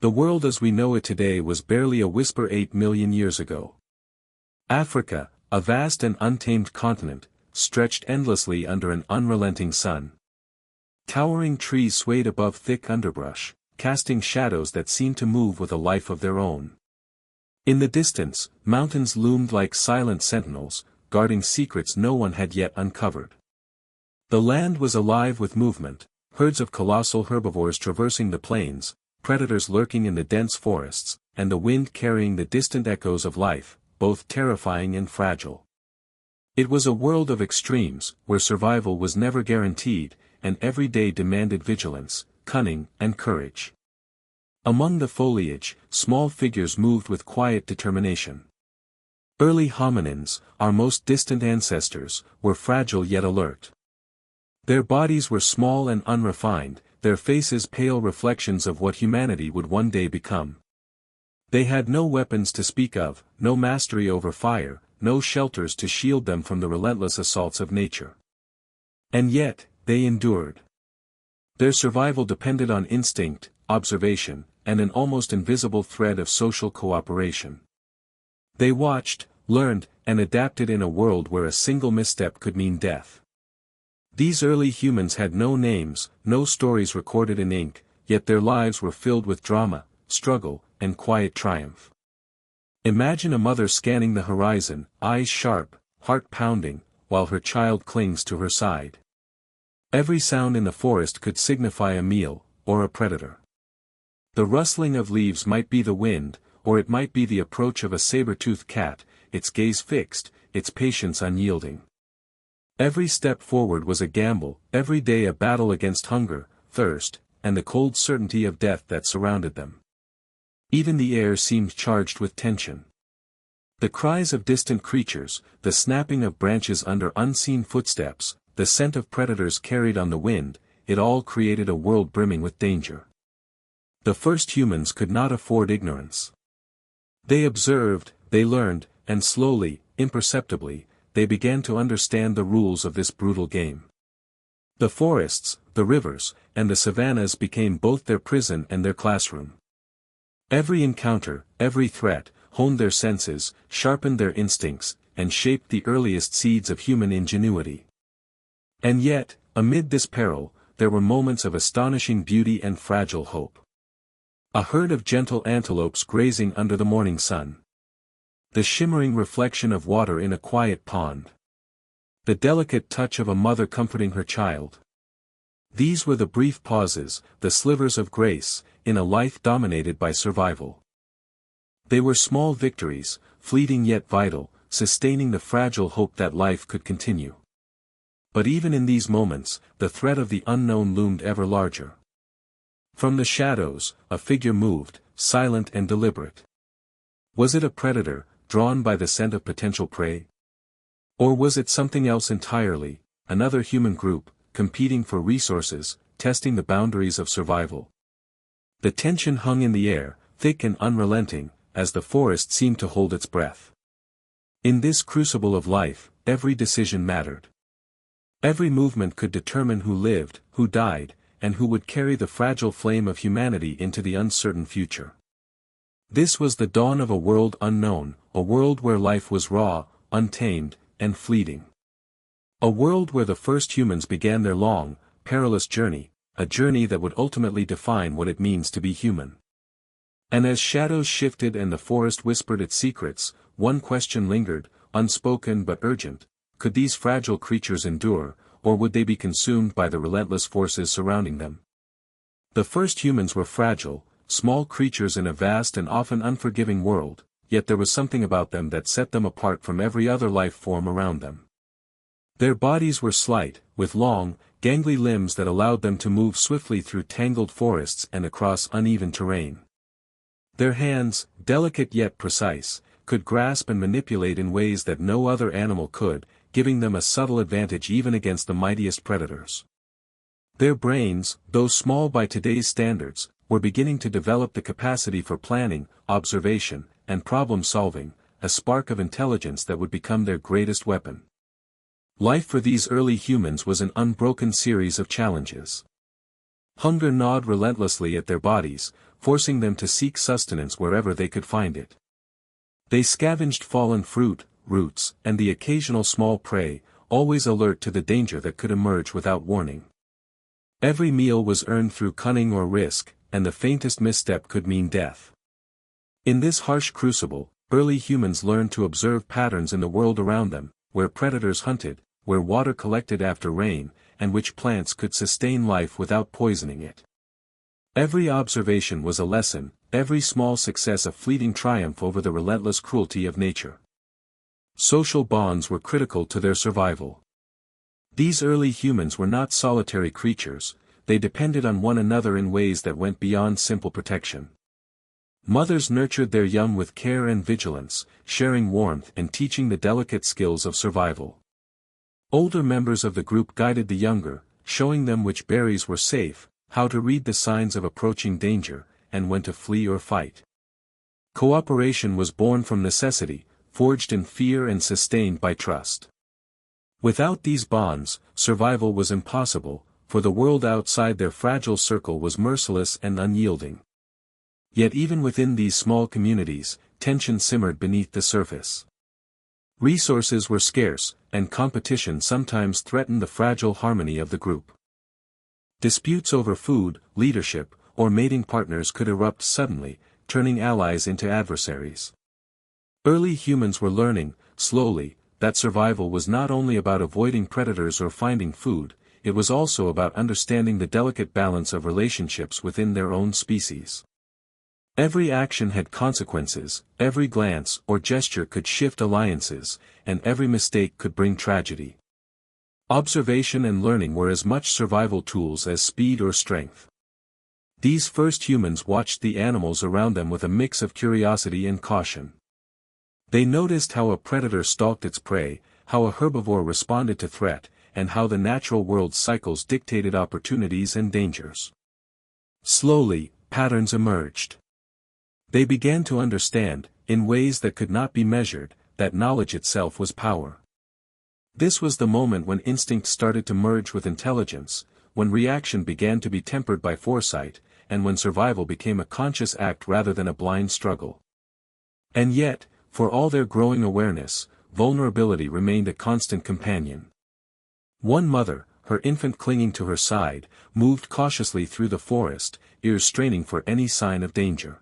The world as we know it today was barely a whisper 8 million years ago. Africa, a vast and untamed continent, stretched endlessly under an unrelenting sun. Towering trees swayed above thick underbrush, casting shadows that seemed to move with a life of their own. In the distance, mountains loomed like silent sentinels, guarding secrets no one had yet uncovered. The land was alive with movement, herds of colossal herbivores traversing the plains, predators lurking in the dense forests, and the wind carrying the distant echoes of life, both terrifying and fragile. It was a world of extremes, where survival was never guaranteed, and every day demanded vigilance, cunning, and courage. Among the foliage, small figures moved with quiet determination. Early hominins, our most distant ancestors, were fragile yet alert. Their bodies were small and unrefined, their faces pale reflections of what humanity would one day become. They had no weapons to speak of, no mastery over fire, no shelters to shield them from the relentless assaults of nature. And yet, they endured. Their survival depended on instinct, observation, and an almost invisible thread of social cooperation. They watched, learned, and adapted in a world where a single misstep could mean death. These early humans had no names, no stories recorded in ink, yet their lives were filled with drama, struggle, and quiet triumph. Imagine a mother scanning the horizon, eyes sharp, heart pounding, while her child clings to her side. Every sound in the forest could signify a meal, or a predator. The rustling of leaves might be the wind, or it might be the approach of a saber-toothed cat, its gaze fixed, its patience unyielding. Every step forward was a gamble, every day a battle against hunger, thirst, and the cold certainty of death that surrounded them. Even the air seemed charged with tension. The cries of distant creatures, the snapping of branches under unseen footsteps, the scent of predators carried on the wind, it all created a world brimming with danger. The first humans could not afford ignorance. They observed, they learned, and slowly, imperceptibly, they began to understand the rules of this brutal game. The forests, the rivers, and the savannas became both their prison and their classroom. Every encounter, every threat, honed their senses, sharpened their instincts, and shaped the earliest seeds of human ingenuity. And yet, amid this peril, there were moments of astonishing beauty and fragile hope. A herd of gentle antelopes grazing under the morning sun. The shimmering reflection of water in a quiet pond. The delicate touch of a mother comforting her child. These were the brief pauses, the slivers of grace, in a life dominated by survival. They were small victories, fleeting yet vital, sustaining the fragile hope that life could continue. But even in these moments, the threat of the unknown loomed ever larger. From the shadows, a figure moved, silent and deliberate. Was it a predator, drawn by the scent of potential prey? Or was it something else entirely, another human group, competing for resources, testing the boundaries of survival? The tension hung in the air, thick and unrelenting, as the forest seemed to hold its breath. In this crucible of life, every decision mattered. Every movement could determine who lived, who died, and who would carry the fragile flame of humanity into the uncertain future. This was the dawn of a world unknown, a world where life was raw, untamed, and fleeting. A world where the first humans began their long, perilous journey, a journey that would ultimately define what it means to be human. And as shadows shifted and the forest whispered its secrets, one question lingered, unspoken but urgent: could these fragile creatures endure, or would they be consumed by the relentless forces surrounding them? The first humans were fragile, small creatures in a vast and often unforgiving world, yet there was something about them that set them apart from every other life form around them. Their bodies were slight, with long, gangly limbs that allowed them to move swiftly through tangled forests and across uneven terrain. Their hands, delicate yet precise, could grasp and manipulate in ways that no other animal could, giving them a subtle advantage even against the mightiest predators. Their brains, though small by today's standards, were beginning to develop the capacity for planning, observation, and problem-solving, a spark of intelligence that would become their greatest weapon. Life for these early humans was an unbroken series of challenges. Hunger gnawed relentlessly at their bodies, forcing them to seek sustenance wherever they could find it. They scavenged fallen fruit, roots, and the occasional small prey, always alert to the danger that could emerge without warning. Every meal was earned through cunning or risk, and the faintest misstep could mean death. In this harsh crucible, early humans learned to observe patterns in the world around them, where predators hunted, where water collected after rain, and which plants could sustain life without poisoning it. Every observation was a lesson, every small success a fleeting triumph over the relentless cruelty of nature. Social bonds were critical to their survival. These early humans were not solitary creatures, they depended on one another in ways that went beyond simple protection. Mothers nurtured their young with care and vigilance, sharing warmth and teaching the delicate skills of survival. Older members of the group guided the younger, showing them which berries were safe, how to read the signs of approaching danger, and when to flee or fight. Cooperation was born from necessity, forged in fear and sustained by trust. Without these bonds, survival was impossible, for the world outside their fragile circle was merciless and unyielding. Yet even within these small communities, tension simmered beneath the surface. Resources were scarce, and competition sometimes threatened the fragile harmony of the group. Disputes over food, leadership, or mating partners could erupt suddenly, turning allies into adversaries. Early humans were learning, slowly, that survival was not only about avoiding predators or finding food, it was also about understanding the delicate balance of relationships within their own species. Every action had consequences, every glance or gesture could shift alliances, and every mistake could bring tragedy. Observation and learning were as much survival tools as speed or strength. These first humans watched the animals around them with a mix of curiosity and caution. They noticed how a predator stalked its prey, how a herbivore responded to threat, and how the natural world's cycles dictated opportunities and dangers. Slowly, patterns emerged. They began to understand, in ways that could not be measured, that knowledge itself was power. This was the moment when instinct started to merge with intelligence, when reaction began to be tempered by foresight, and when survival became a conscious act rather than a blind struggle. And yet, for all their growing awareness, vulnerability remained a constant companion. One mother, her infant clinging to her side, moved cautiously through the forest, ears straining for any sign of danger.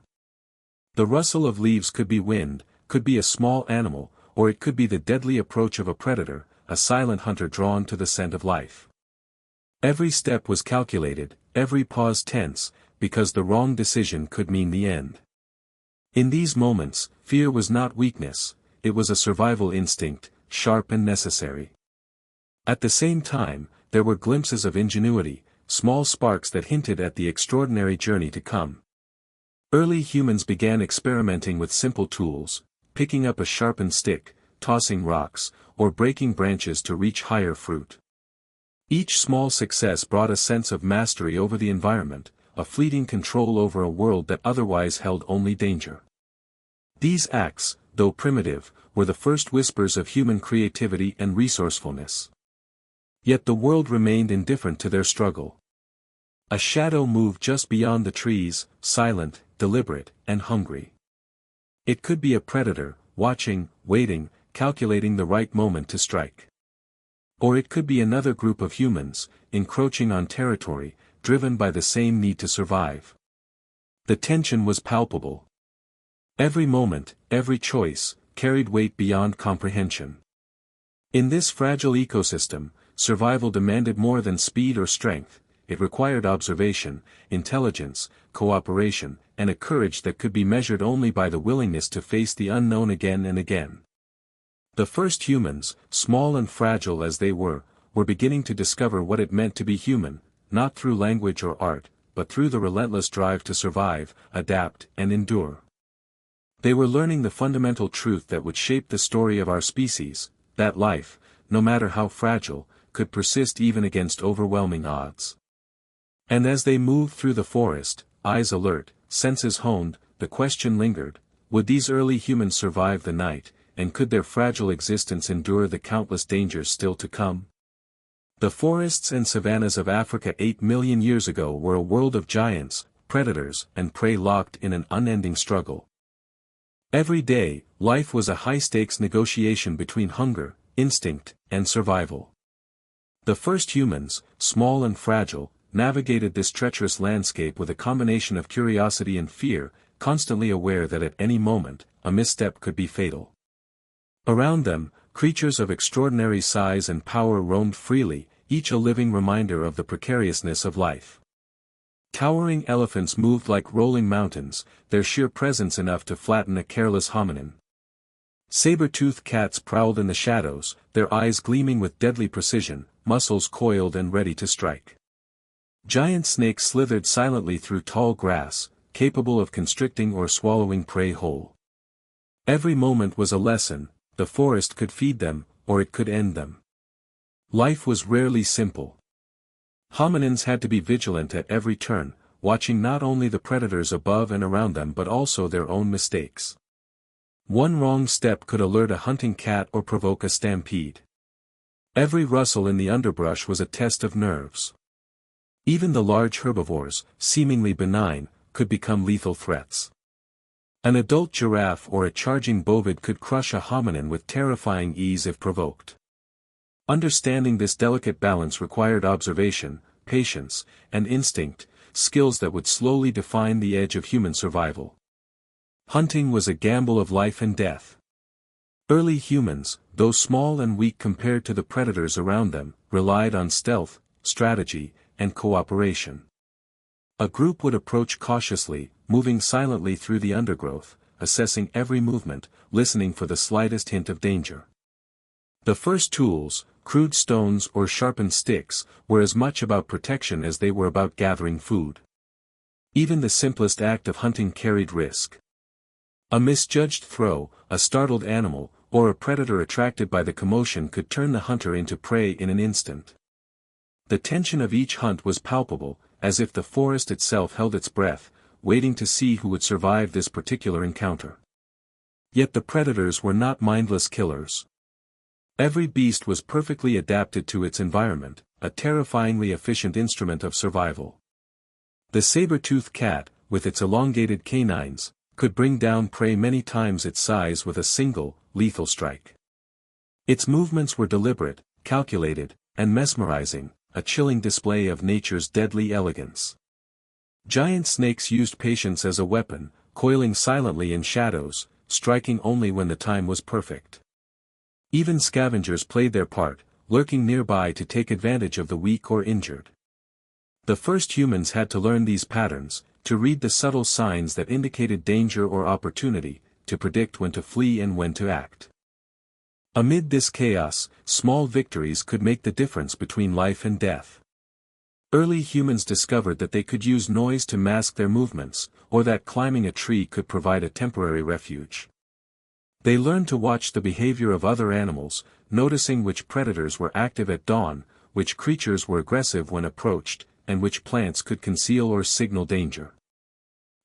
The rustle of leaves could be wind, could be a small animal, or it could be the deadly approach of a predator, a silent hunter drawn to the scent of life. Every step was calculated, every pause tense, because the wrong decision could mean the end. In these moments, fear was not weakness, it was a survival instinct, sharp and necessary. At the same time, there were glimpses of ingenuity, small sparks that hinted at the extraordinary journey to come. Early humans began experimenting with simple tools, picking up a sharpened stick, tossing rocks, or breaking branches to reach higher fruit. Each small success brought a sense of mastery over the environment, a fleeting control over a world that otherwise held only danger. These acts, though primitive, were the first whispers of human creativity and resourcefulness. Yet the world remained indifferent to their struggle. A shadow moved just beyond the trees, silent, deliberate, and hungry. It could be a predator, watching, waiting, calculating the right moment to strike. Or it could be another group of humans, encroaching on territory, driven by the same need to survive. The tension was palpable. Every moment, every choice, carried weight beyond comprehension. In this fragile ecosystem, survival demanded more than speed or strength, it required observation, intelligence, cooperation, and a courage that could be measured only by the willingness to face the unknown again and again. The first humans, small and fragile as they were beginning to discover what it meant to be human, not through language or art, but through the relentless drive to survive, adapt, and endure. They were learning the fundamental truth that would shape the story of our species, that life, no matter how fragile, could persist even against overwhelming odds. And as they moved through the forest, eyes alert, senses honed, the question lingered, would these early humans survive the night, and could their fragile existence endure the countless dangers still to come? The forests and savannas of Africa 8 million years ago were a world of giants, predators, and prey locked in an unending struggle. Every day, life was a high-stakes negotiation between hunger, instinct, and survival. The first humans, small and fragile, navigated this treacherous landscape with a combination of curiosity and fear, constantly aware that at any moment, a misstep could be fatal. Around them, creatures of extraordinary size and power roamed freely, each a living reminder of the precariousness of life. Towering elephants moved like rolling mountains, their sheer presence enough to flatten a careless hominin. Saber-toothed cats prowled in the shadows, their eyes gleaming with deadly precision, muscles coiled and ready to strike. Giant snakes slithered silently through tall grass, capable of constricting or swallowing prey whole. Every moment was a lesson. The forest could feed them, or it could end them. Life was rarely simple. Hominins had to be vigilant at every turn, watching not only the predators above and around them but also their own mistakes. One wrong step could alert a hunting cat or provoke a stampede. Every rustle in the underbrush was a test of nerves. Even the large herbivores, seemingly benign, could become lethal threats. An adult giraffe or a charging bovid could crush a hominin with terrifying ease if provoked. Understanding this delicate balance required observation, patience, and instinct, skills that would slowly define the edge of human survival. Hunting was a gamble of life and death. Early humans, though small and weak compared to the predators around them, relied on stealth, strategy, and cooperation. A group would approach cautiously, moving silently through the undergrowth, assessing every movement, listening for the slightest hint of danger. The first tools, crude stones or sharpened sticks, were as much about protection as they were about gathering food. Even the simplest act of hunting carried risk. A misjudged throw, a startled animal, or a predator attracted by the commotion could turn the hunter into prey in an instant. The tension of each hunt was palpable, as if the forest itself held its breath, waiting to see who would survive this particular encounter. Yet the predators were not mindless killers. Every beast was perfectly adapted to its environment, a terrifyingly efficient instrument of survival. The saber-toothed cat, with its elongated canines, could bring down prey many times its size with a single, lethal strike. Its movements were deliberate, calculated, and mesmerizing, a chilling display of nature's deadly elegance. Giant snakes used patience as a weapon, coiling silently in shadows, striking only when the time was perfect. Even scavengers played their part, lurking nearby to take advantage of the weak or injured. The first humans had to learn these patterns, to read the subtle signs that indicated danger or opportunity, to predict when to flee and when to act. Amid this chaos, small victories could make the difference between life and death. Early humans discovered that they could use noise to mask their movements, or that climbing a tree could provide a temporary refuge. They learned to watch the behavior of other animals, noticing which predators were active at dawn, which creatures were aggressive when approached, and which plants could conceal or signal danger.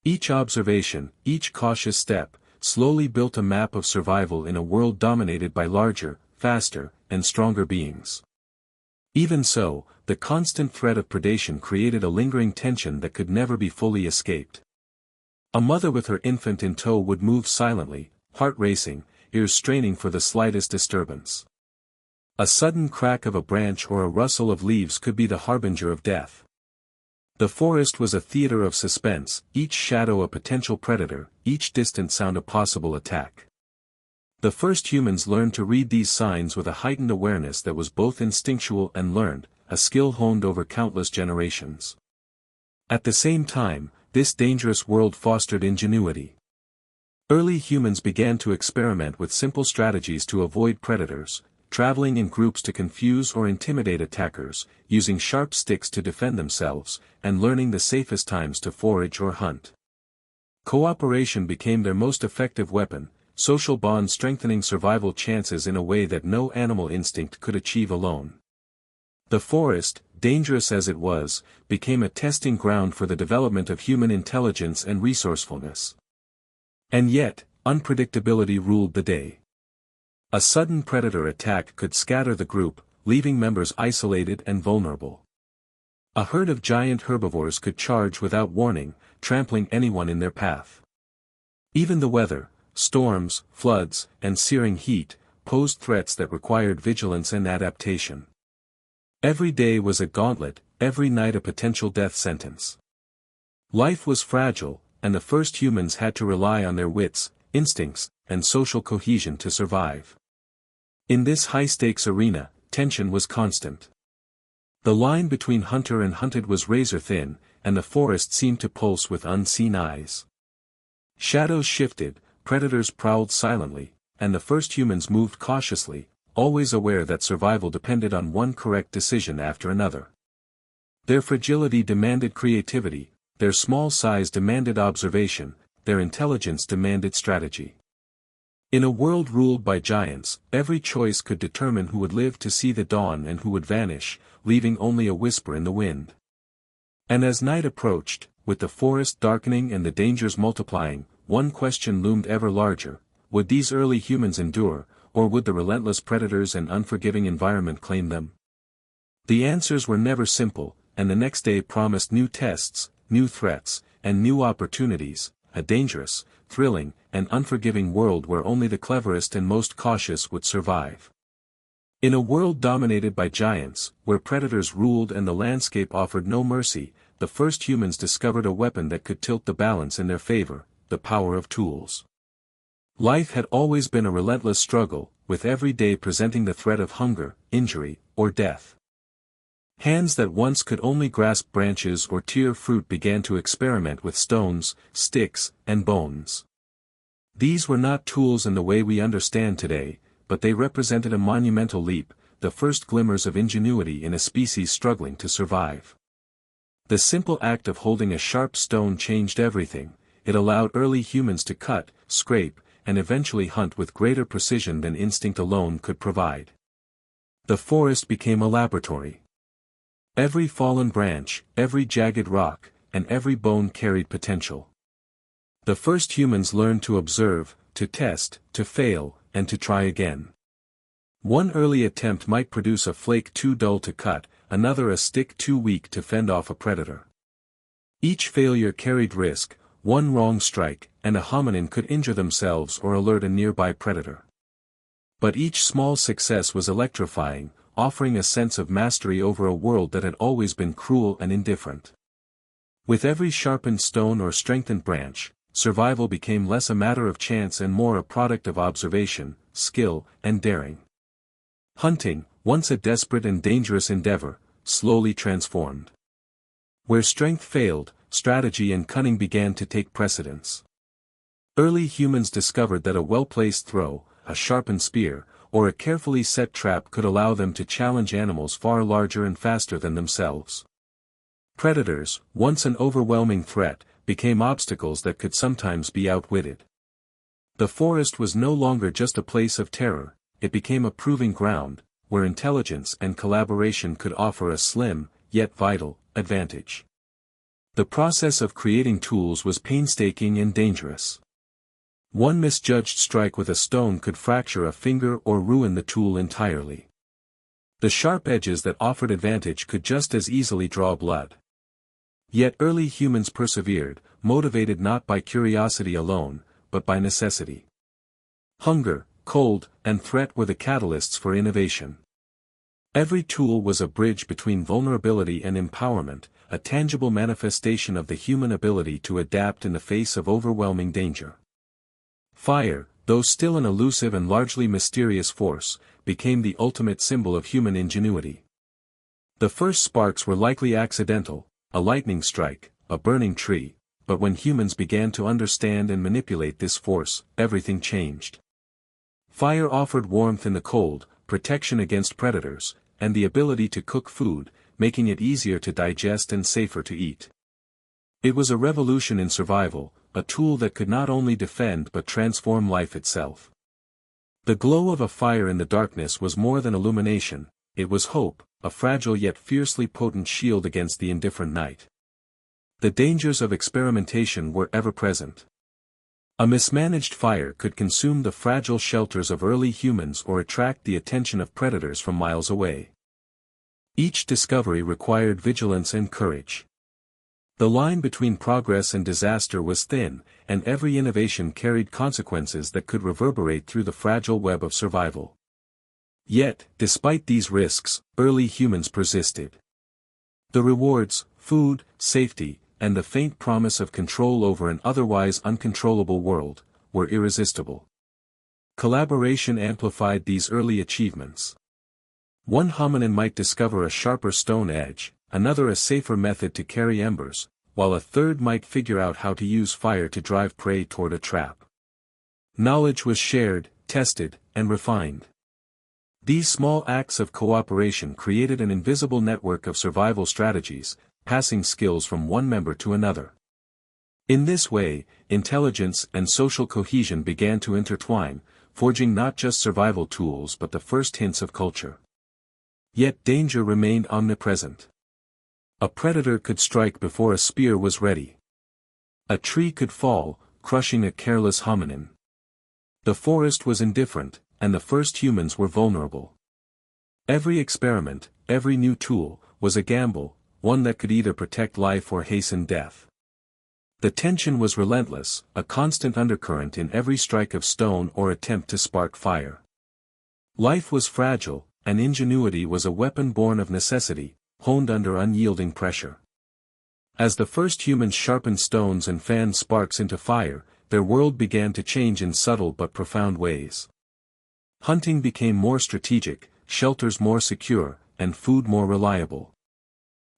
Each observation, each cautious step, slowly built a map of survival in a world dominated by larger, faster, and stronger beings. Even so, the constant threat of predation created a lingering tension that could never be fully escaped. A mother with her infant in tow would move silently, heart racing, ears straining for the slightest disturbance. A sudden crack of a branch or a rustle of leaves could be the harbinger of death. The forest was a theater of suspense, each shadow a potential predator, each distant sound a possible attack. The first humans learned to read these signs with a heightened awareness that was both instinctual and learned, a skill honed over countless generations. At the same time, this dangerous world fostered ingenuity. Early humans began to experiment with simple strategies to avoid predators, traveling in groups to confuse or intimidate attackers, using sharp sticks to defend themselves, and learning the safest times to forage or hunt. Cooperation became their most effective weapon, social bonds strengthening survival chances in a way that no animal instinct could achieve alone. The forest, dangerous as it was, became a testing ground for the development of human intelligence and resourcefulness. And yet, unpredictability ruled the day. A sudden predator attack could scatter the group, leaving members isolated and vulnerable. A herd of giant herbivores could charge without warning, trampling anyone in their path. Even the weather, storms, floods, and searing heat, posed threats that required vigilance and adaptation. Every day was a gauntlet, every night a potential death sentence. Life was fragile, and the first humans had to rely on their wits, instincts, and social cohesion to survive. In this high-stakes arena, tension was constant. The line between hunter and hunted was razor-thin, and the forest seemed to pulse with unseen eyes. Shadows shifted, predators prowled silently, and the first humans moved cautiously, always aware that survival depended on one correct decision after another. Their fragility demanded creativity, their small size demanded observation, their intelligence demanded strategy. In a world ruled by giants, every choice could determine who would live to see the dawn and who would vanish, leaving only a whisper in the wind. And as night approached, with the forest darkening and the dangers multiplying, one question loomed ever larger: would these early humans endure, or would the relentless predators and unforgiving environment claim them? The answers were never simple, and the next day promised new tests, new threats, and new opportunities, a dangerous, thrilling, and unforgiving world where only the cleverest and most cautious would survive. In a world dominated by giants, where predators ruled and the landscape offered no mercy, the first humans discovered a weapon that could tilt the balance in their favor: the power of tools. Life had always been a relentless struggle, with every day presenting the threat of hunger, injury, or death. Hands that once could only grasp branches or tear fruit began to experiment with stones, sticks, and bones. These were not tools in the way we understand today, but they represented a monumental leap, the first glimmers of ingenuity in a species struggling to survive. The simple act of holding a sharp stone changed everything. It allowed early humans to cut, scrape, and eventually hunt with greater precision than instinct alone could provide. The forest became a laboratory. Every fallen branch, every jagged rock, and every bone carried potential. The first humans learned to observe, to test, to fail, and to try again. One early attempt might produce a flake too dull to cut, another a stick too weak to fend off a predator. Each failure carried risk. One wrong strike, and a hominin could injure themselves or alert a nearby predator. But each small success was electrifying, offering a sense of mastery over a world that had always been cruel and indifferent. With every sharpened stone or strengthened branch, survival became less a matter of chance and more a product of observation, skill, and daring. Hunting, once a desperate and dangerous endeavor, slowly transformed. Where strength failed, strategy and cunning began to take precedence. Early humans discovered that a well-placed throw, a sharpened spear, or a carefully set trap could allow them to challenge animals far larger and faster than themselves. Predators, once an overwhelming threat, became obstacles that could sometimes be outwitted. The forest was no longer just a place of terror, it became a proving ground, where intelligence and collaboration could offer a slim, yet vital, advantage. The process of creating tools was painstaking and dangerous. One misjudged strike with a stone could fracture a finger or ruin the tool entirely. The sharp edges that offered advantage could just as easily draw blood. Yet early humans persevered, motivated not by curiosity alone, but by necessity. Hunger, cold, and threat were the catalysts for innovation. Every tool was a bridge between vulnerability and empowerment, a tangible manifestation of the human ability to adapt in the face of overwhelming danger. Fire, though still an elusive and largely mysterious force, became the ultimate symbol of human ingenuity. The first sparks were likely accidental, a lightning strike, a burning tree, but when humans began to understand and manipulate this force, everything changed. Fire offered warmth in the cold, protection against predators, and the ability to cook food, making it easier to digest and safer to eat. It was a revolution in survival, a tool that could not only defend but transform life itself. The glow of a fire in the darkness was more than illumination, it was hope, a fragile yet fiercely potent shield against the indifferent night. The dangers of experimentation were ever present. A mismanaged fire could consume the fragile shelters of early humans or attract the attention of predators from miles away. Each discovery required vigilance and courage. The line between progress and disaster was thin, and every innovation carried consequences that could reverberate through the fragile web of survival. Yet, despite these risks, early humans persisted. The rewards, food, safety, and the faint promise of control over an otherwise uncontrollable world, were irresistible. Collaboration amplified these early achievements. One hominin might discover a sharper stone edge, another a safer method to carry embers, while a third might figure out how to use fire to drive prey toward a trap. Knowledge was shared, tested, and refined. These small acts of cooperation created an invisible network of survival strategies, passing skills from one member to another. In this way, intelligence and social cohesion began to intertwine, forging not just survival tools but the first hints of culture. Yet danger remained omnipresent. A predator could strike before a spear was ready. A tree could fall, crushing a careless hominin. The forest was indifferent, and the first humans were vulnerable. Every experiment, every new tool, was a gamble, one that could either protect life or hasten death. The tension was relentless, a constant undercurrent in every strike of stone or attempt to spark fire. Life was fragile, and ingenuity was a weapon born of necessity, honed under unyielding pressure. As the first humans sharpened stones and fanned sparks into fire, their world began to change in subtle but profound ways. Hunting became more strategic, shelters more secure, and food more reliable.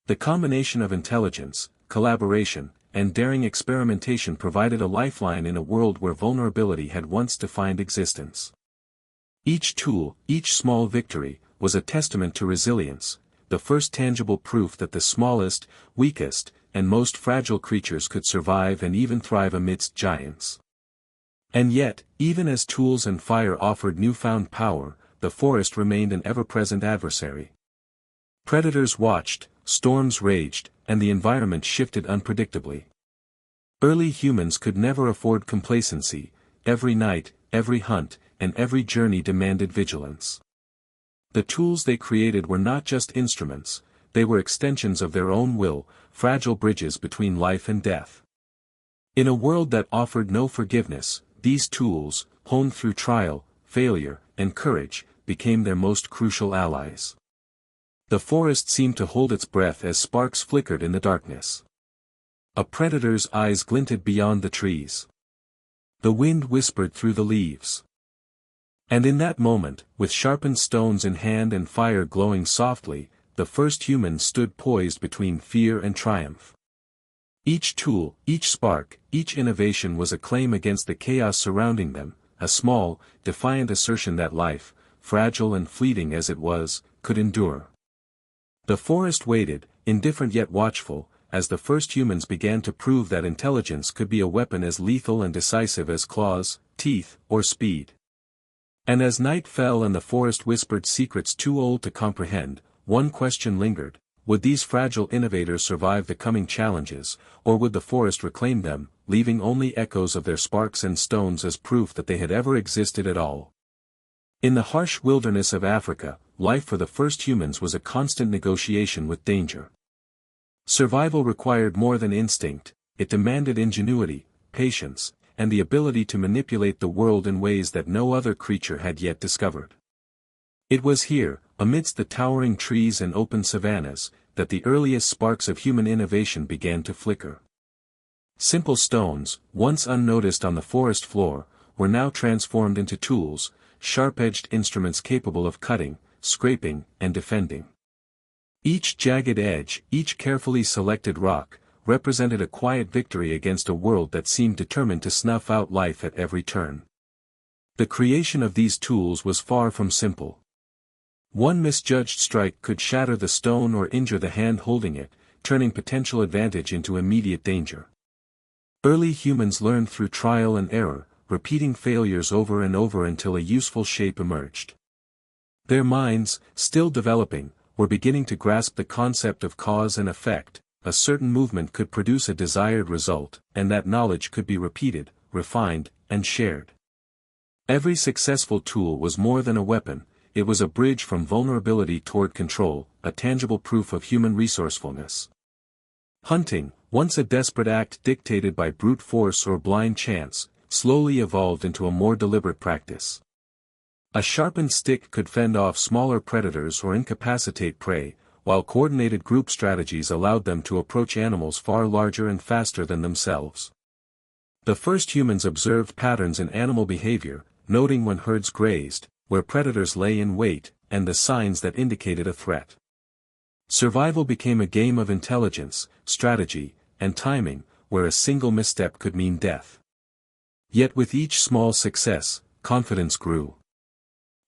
The combination of intelligence, collaboration, and daring experimentation provided a lifeline in a world where vulnerability had once defined existence. Each tool, each small victory, was a testament to resilience, the first tangible proof that the smallest, weakest, and most fragile creatures could survive and even thrive amidst giants. And yet, even as tools and fire offered newfound power, the forest remained an ever-present adversary. Predators watched, storms raged, and the environment shifted unpredictably. Early humans could never afford complacency. Every night, every hunt, and every journey demanded vigilance. The tools they created were not just instruments, they were extensions of their own will, fragile bridges between life and death. In a world that offered no forgiveness, these tools, honed through trial, failure, and courage, became their most crucial allies. The forest seemed to hold its breath as sparks flickered in the darkness. A predator's eyes glinted beyond the trees. The wind whispered through the leaves. And in that moment, with sharpened stones in hand and fire glowing softly, the first humans stood poised between fear and triumph. Each tool, each spark, each innovation was a claim against the chaos surrounding them, a small, defiant assertion that life, fragile and fleeting as it was, could endure. The forest waited, indifferent yet watchful, as the first humans began to prove that intelligence could be a weapon as lethal and decisive as claws, teeth, or speed. And as night fell and the forest whispered secrets too old to comprehend, one question lingered: would these fragile innovators survive the coming challenges, or would the forest reclaim them, leaving only echoes of their sparks and stones as proof that they had ever existed at all? In the harsh wilderness of Africa, life for the first humans was a constant negotiation with danger. Survival required more than instinct, it demanded ingenuity, patience, and the ability to manipulate the world in ways that no other creature had yet discovered. It was here, amidst the towering trees and open savannas, that the earliest sparks of human innovation began to flicker. Simple stones, once unnoticed on the forest floor, were now transformed into tools, sharp-edged instruments capable of cutting, scraping, and defending. Each jagged edge, each carefully selected rock, represented a quiet victory against a world that seemed determined to snuff out life at every turn. The creation of these tools was far from simple. One misjudged strike could shatter the stone or injure the hand holding it, turning potential advantage into immediate danger. Early humans learned through trial and error, repeating failures over and over until a useful shape emerged. Their minds, still developing, were beginning to grasp the concept of cause and effect. A certain movement could produce a desired result, and that knowledge could be repeated, refined, and shared. Every successful tool was more than a weapon, it was a bridge from vulnerability toward control, a tangible proof of human resourcefulness. Hunting, once a desperate act dictated by brute force or blind chance, slowly evolved into a more deliberate practice. A sharpened stick could fend off smaller predators or incapacitate prey, while coordinated group strategies allowed them to approach animals far larger and faster than themselves. The first humans observed patterns in animal behavior, noting when herds grazed, where predators lay in wait, and the signs that indicated a threat. Survival became a game of intelligence, strategy, and timing, where a single misstep could mean death. Yet with each small success, confidence grew.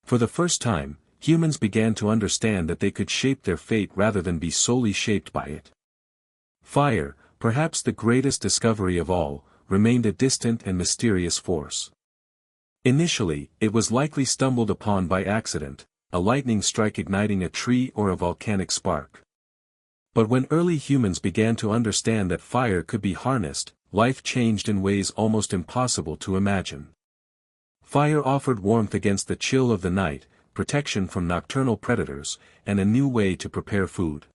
For the first time, humans began to understand that they could shape their fate rather than be solely shaped by it. Fire, perhaps the greatest discovery of all, remained a distant and mysterious force. Initially, it was likely stumbled upon by accident, a lightning strike igniting a tree or a volcanic spark. But when early humans began to understand that fire could be harnessed, life changed in ways almost impossible to imagine. Fire offered warmth against the chill of the night, protection from nocturnal predators, and a new way to prepare food.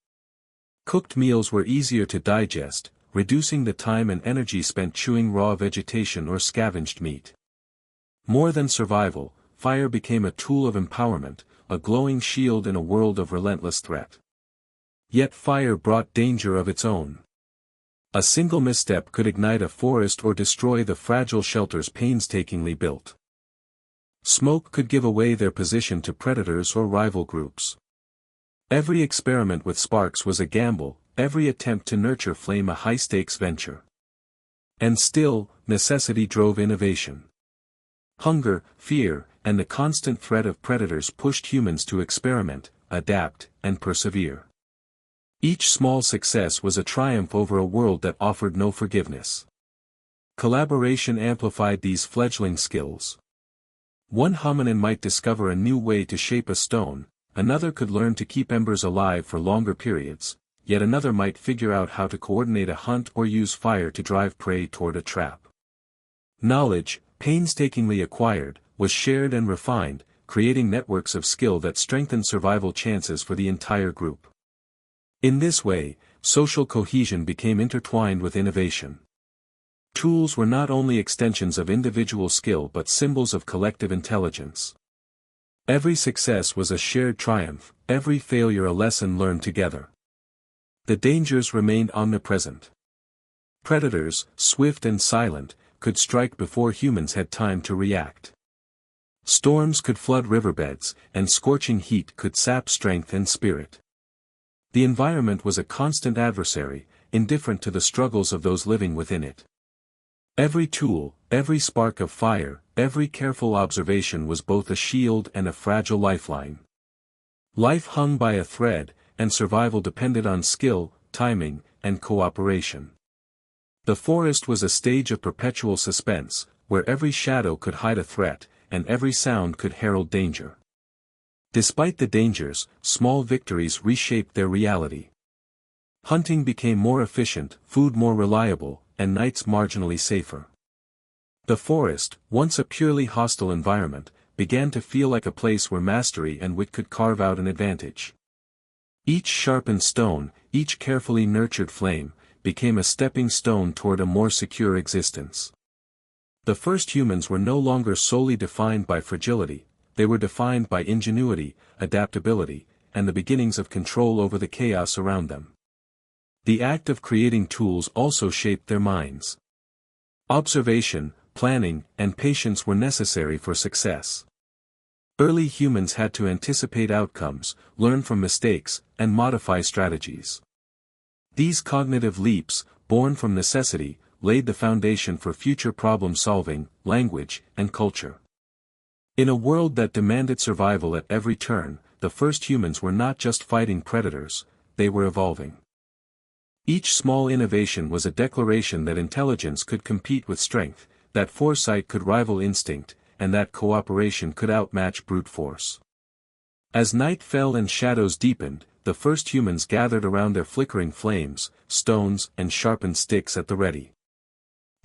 Cooked meals were easier to digest, reducing the time and energy spent chewing raw vegetation or scavenged meat. More than survival, fire became a tool of empowerment, a glowing shield in a world of relentless threat. Yet fire brought danger of its own. A single misstep could ignite a forest or destroy the fragile shelters painstakingly built. Smoke could give away their position to predators or rival groups. Every experiment with sparks was a gamble, every attempt to nurture flame a high-stakes venture. And still, necessity drove innovation. Hunger, fear, and the constant threat of predators pushed humans to experiment, adapt, and persevere. Each small success was a triumph over a world that offered no forgiveness. Collaboration amplified these fledgling skills. One hominin might discover a new way to shape a stone, another could learn to keep embers alive for longer periods, yet another might figure out how to coordinate a hunt or use fire to drive prey toward a trap. Knowledge, painstakingly acquired, was shared and refined, creating networks of skill that strengthened survival chances for the entire group. In this way, social cohesion became intertwined with innovation. Tools were not only extensions of individual skill but symbols of collective intelligence. Every success was a shared triumph, every failure a lesson learned together. The dangers remained omnipresent. Predators, swift and silent, could strike before humans had time to react. Storms could flood riverbeds, and scorching heat could sap strength and spirit. The environment was a constant adversary, indifferent to the struggles of those living within it. Every tool, every spark of fire, every careful observation was both a shield and a fragile lifeline. Life hung by a thread, and survival depended on skill, timing, and cooperation. The forest was a stage of perpetual suspense, where every shadow could hide a threat, and every sound could herald danger. Despite the dangers, small victories reshaped their reality. Hunting became more efficient, food more reliable, and nights marginally safer. The forest, once a purely hostile environment, began to feel like a place where mastery and wit could carve out an advantage. Each sharpened stone, each carefully nurtured flame, became a stepping stone toward a more secure existence. The first humans were no longer solely defined by fragility, they were defined by ingenuity, adaptability, and the beginnings of control over the chaos around them. The act of creating tools also shaped their minds. Observation, planning, and patience were necessary for success. Early humans had to anticipate outcomes, learn from mistakes, and modify strategies. These cognitive leaps, born from necessity, laid the foundation for future problem-solving, language, and culture. In a world that demanded survival at every turn, the first humans were not just fighting predators, they were evolving. Each small innovation was a declaration that intelligence could compete with strength, that foresight could rival instinct, and that cooperation could outmatch brute force. As night fell and shadows deepened, the first humans gathered around their flickering flames, stones, and sharpened sticks at the ready.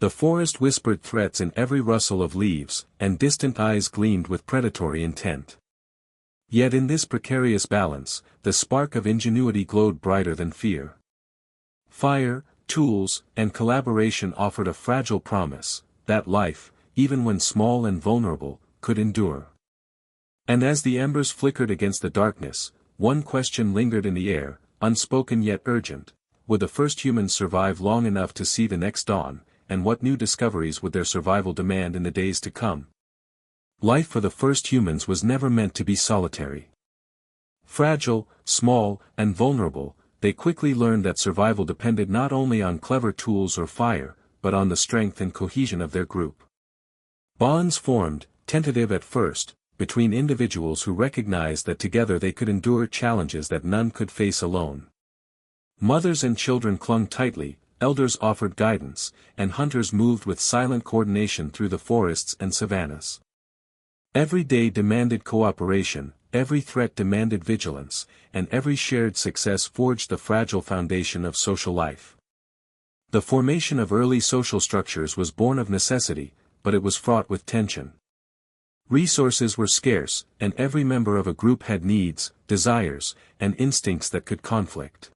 The forest whispered threats in every rustle of leaves, and distant eyes gleamed with predatory intent. Yet in this precarious balance, the spark of ingenuity glowed brighter than fear. Fire, tools, and collaboration offered a fragile promise, that life, even when small and vulnerable, could endure. And as the embers flickered against the darkness, one question lingered in the air, unspoken yet urgent: would the first humans survive long enough to see the next dawn, and what new discoveries would their survival demand in the days to come? Life for the first humans was never meant to be solitary. Fragile, small, and vulnerable, they quickly learned that survival depended not only on clever tools or fire, but on the strength and cohesion of their group. Bonds formed, tentative at first, between individuals who recognized that together they could endure challenges that none could face alone. Mothers and children clung tightly, elders offered guidance, and hunters moved with silent coordination through the forests and savannas. Every day demanded cooperation, every threat demanded vigilance, and every shared success forged the fragile foundation of social life. The formation of early social structures was born of necessity, but it was fraught with tension. Resources were scarce, and every member of a group had needs, desires, and instincts that could conflict.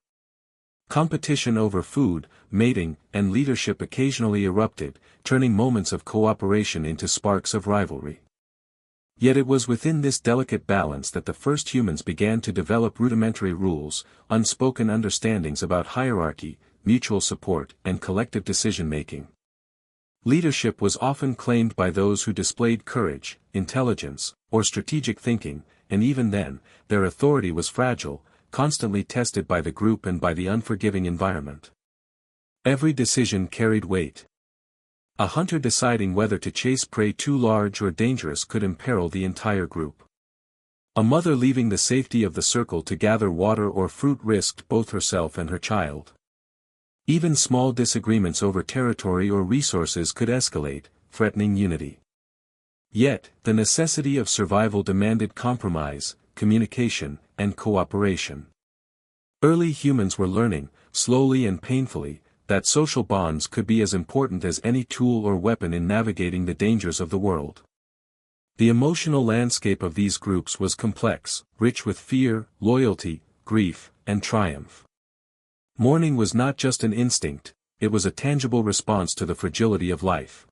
Competition over food, mating, and leadership occasionally erupted, turning moments of cooperation into sparks of rivalry. Yet it was within this delicate balance that the first humans began to develop rudimentary rules, unspoken understandings about hierarchy, mutual support, and collective decision-making. Leadership was often claimed by those who displayed courage, intelligence, or strategic thinking, and even then, their authority was fragile, constantly tested by the group and by the unforgiving environment. Every decision carried weight. A hunter deciding whether to chase prey too large or dangerous could imperil the entire group. A mother leaving the safety of the circle to gather water or fruit risked both herself and her child. Even small disagreements over territory or resources could escalate, threatening unity. Yet, the necessity of survival demanded compromise, communication, and cooperation. Early humans were learning, slowly and painfully, that social bonds could be as important as any tool or weapon in navigating the dangers of the world. The emotional landscape of these groups was complex, rich with fear, loyalty, grief, and triumph. Mourning was not just an instinct, it was a tangible response to the fragility of life.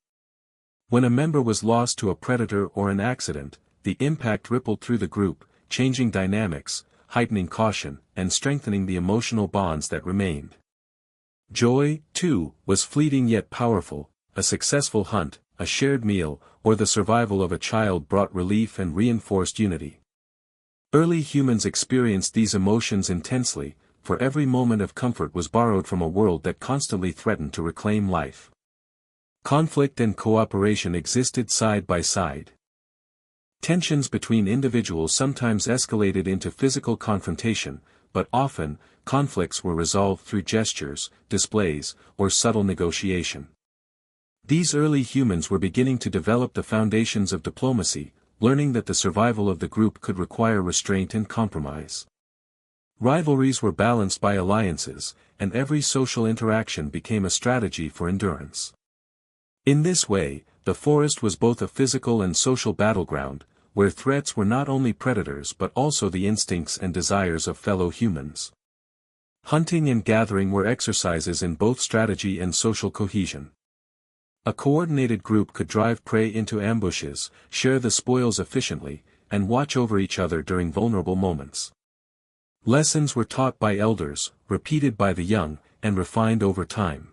When a member was lost to a predator or an accident, the impact rippled through the group, changing dynamics, heightening caution, and strengthening the emotional bonds that remained. Joy, too, was fleeting yet powerful. A successful hunt, a shared meal, or the survival of a child brought relief and reinforced unity. Early humans experienced these emotions intensely, for every moment of comfort was borrowed from a world that constantly threatened to reclaim life. Conflict and cooperation existed side by side. Tensions between individuals sometimes escalated into physical confrontation, but often, conflicts were resolved through gestures, displays, or subtle negotiation. These early humans were beginning to develop the foundations of diplomacy, learning that the survival of the group could require restraint and compromise. Rivalries were balanced by alliances, and every social interaction became a strategy for endurance. In this way, the forest was both a physical and social battleground, where threats were not only predators but also the instincts and desires of fellow humans. Hunting and gathering were exercises in both strategy and social cohesion. A coordinated group could drive prey into ambushes, share the spoils efficiently, and watch over each other during vulnerable moments. Lessons were taught by elders, repeated by the young, and refined over time.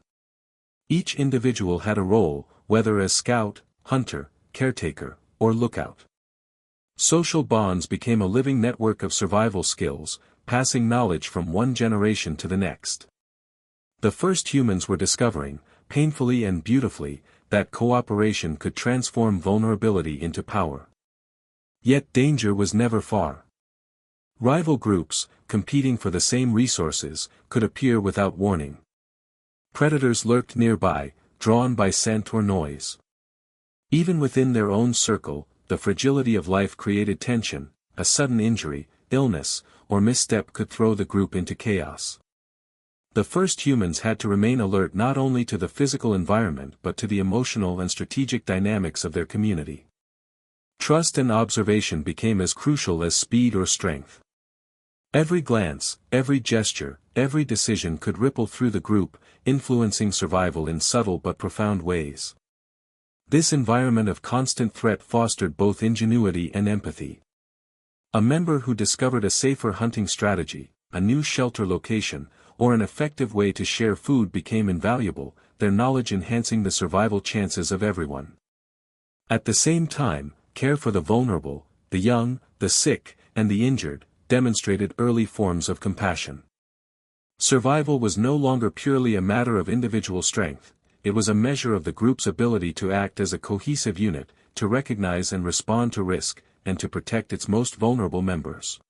Each individual had a role, whether as scout, hunter, caretaker, or lookout. Social bonds became a living network of survival skills, passing knowledge from one generation to the next. The first humans were discovering, painfully and beautifully, that cooperation could transform vulnerability into power. Yet danger was never far. Rival groups, competing for the same resources, could appear without warning. Predators lurked nearby, drawn by scent or noise. Even within their own circle, the fragility of life created tension. A sudden injury, illness, or misstep could throw the group into chaos. The first humans had to remain alert not only to the physical environment but to the emotional and strategic dynamics of their community. Trust and observation became as crucial as speed or strength. Every glance, every gesture, every decision could ripple through the group, influencing survival in subtle but profound ways. This environment of constant threat fostered both ingenuity and empathy. A member who discovered a safer hunting strategy, a new shelter location, or an effective way to share food became invaluable, their knowledge enhancing the survival chances of everyone. At the same time, care for the vulnerable, the young, the sick, and the injured, demonstrated early forms of compassion. Survival was no longer purely a matter of individual strength, it was a measure of the group's ability to act as a cohesive unit, to recognize and respond to risk, and to protect its most vulnerable members.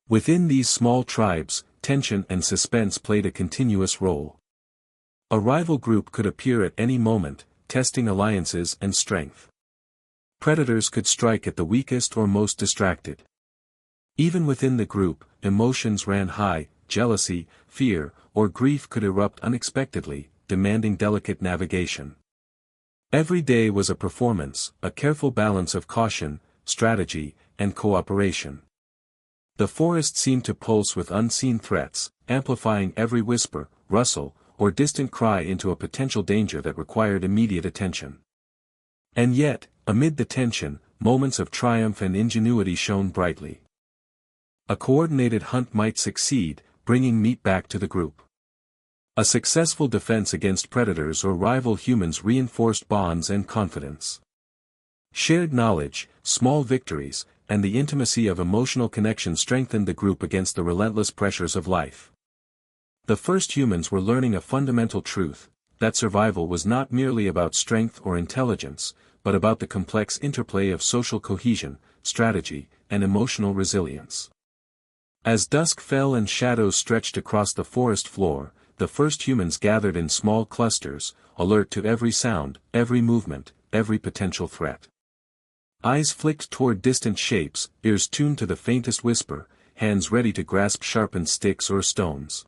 Within these small tribes, tension and suspense played a continuous role. A rival group could appear at any moment, testing alliances and strength. Predators could strike at the weakest or most distracted. Even within the group, emotions ran high, jealousy, fear, or grief could erupt unexpectedly, demanding delicate navigation. Every day was a performance, a careful balance of caution, strategy, and cooperation. The forest seemed to pulse with unseen threats, amplifying every whisper, rustle, or distant cry into a potential danger that required immediate attention. And yet, amid the tension, moments of triumph and ingenuity shone brightly. A coordinated hunt might succeed, bringing meat back to the group. A successful defense against predators or rival humans reinforced bonds and confidence. Shared knowledge, small victories, and the intimacy of emotional connection strengthened the group against the relentless pressures of life. The first humans were learning a fundamental truth, that survival was not merely about strength or intelligence, but about the complex interplay of social cohesion, strategy, and emotional resilience. As dusk fell and shadows stretched across the forest floor, the first humans gathered in small clusters, alert to every sound, every movement, every potential threat. Eyes flicked toward distant shapes, ears tuned to the faintest whisper, hands ready to grasp sharpened sticks or stones.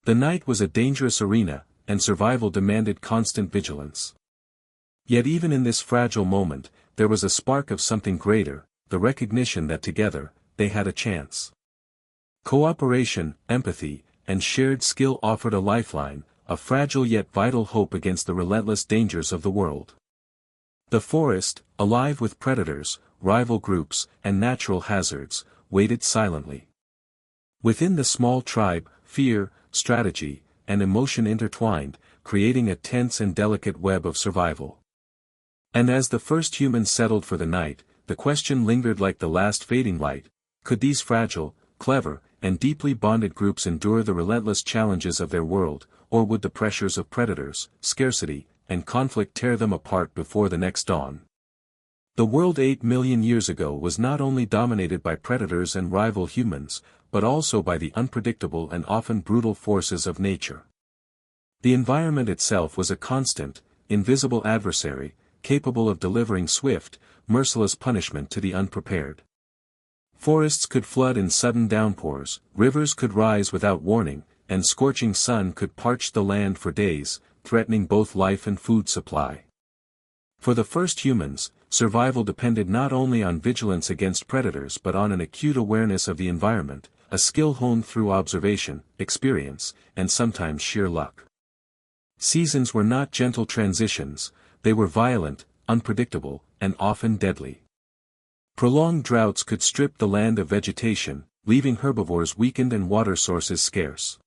The night was a dangerous arena, and survival demanded constant vigilance. Yet even in this fragile moment, there was a spark of something greater, the recognition that together, they had a chance. Cooperation, empathy, and shared skill offered a lifeline, a fragile yet vital hope against the relentless dangers of the world. The forest, alive with predators, rival groups, and natural hazards, waited silently. Within the small tribe, fear, strategy, and emotion intertwined, creating a tense and delicate web of survival. And as the first humans settled for the night, the question lingered like the last fading light: could these fragile, clever, and deeply bonded groups endure the relentless challenges of their world, or would the pressures of predators, scarcity, and conflict tear them apart before the next dawn? The world 8 million years ago was not only dominated by predators and rival humans, but also by the unpredictable and often brutal forces of nature. The environment itself was a constant, invisible adversary, capable of delivering swift, merciless punishment to the unprepared. Forests could flood in sudden downpours, rivers could rise without warning, and scorching sun could parch the land for days, threatening both life and food supply. For the first humans, survival depended not only on vigilance against predators but on an acute awareness of the environment, a skill honed through observation, experience, and sometimes sheer luck. Seasons were not gentle transitions, they were violent, unpredictable, and often deadly. Prolonged droughts could strip the land of vegetation, leaving herbivores weakened and water sources scarce.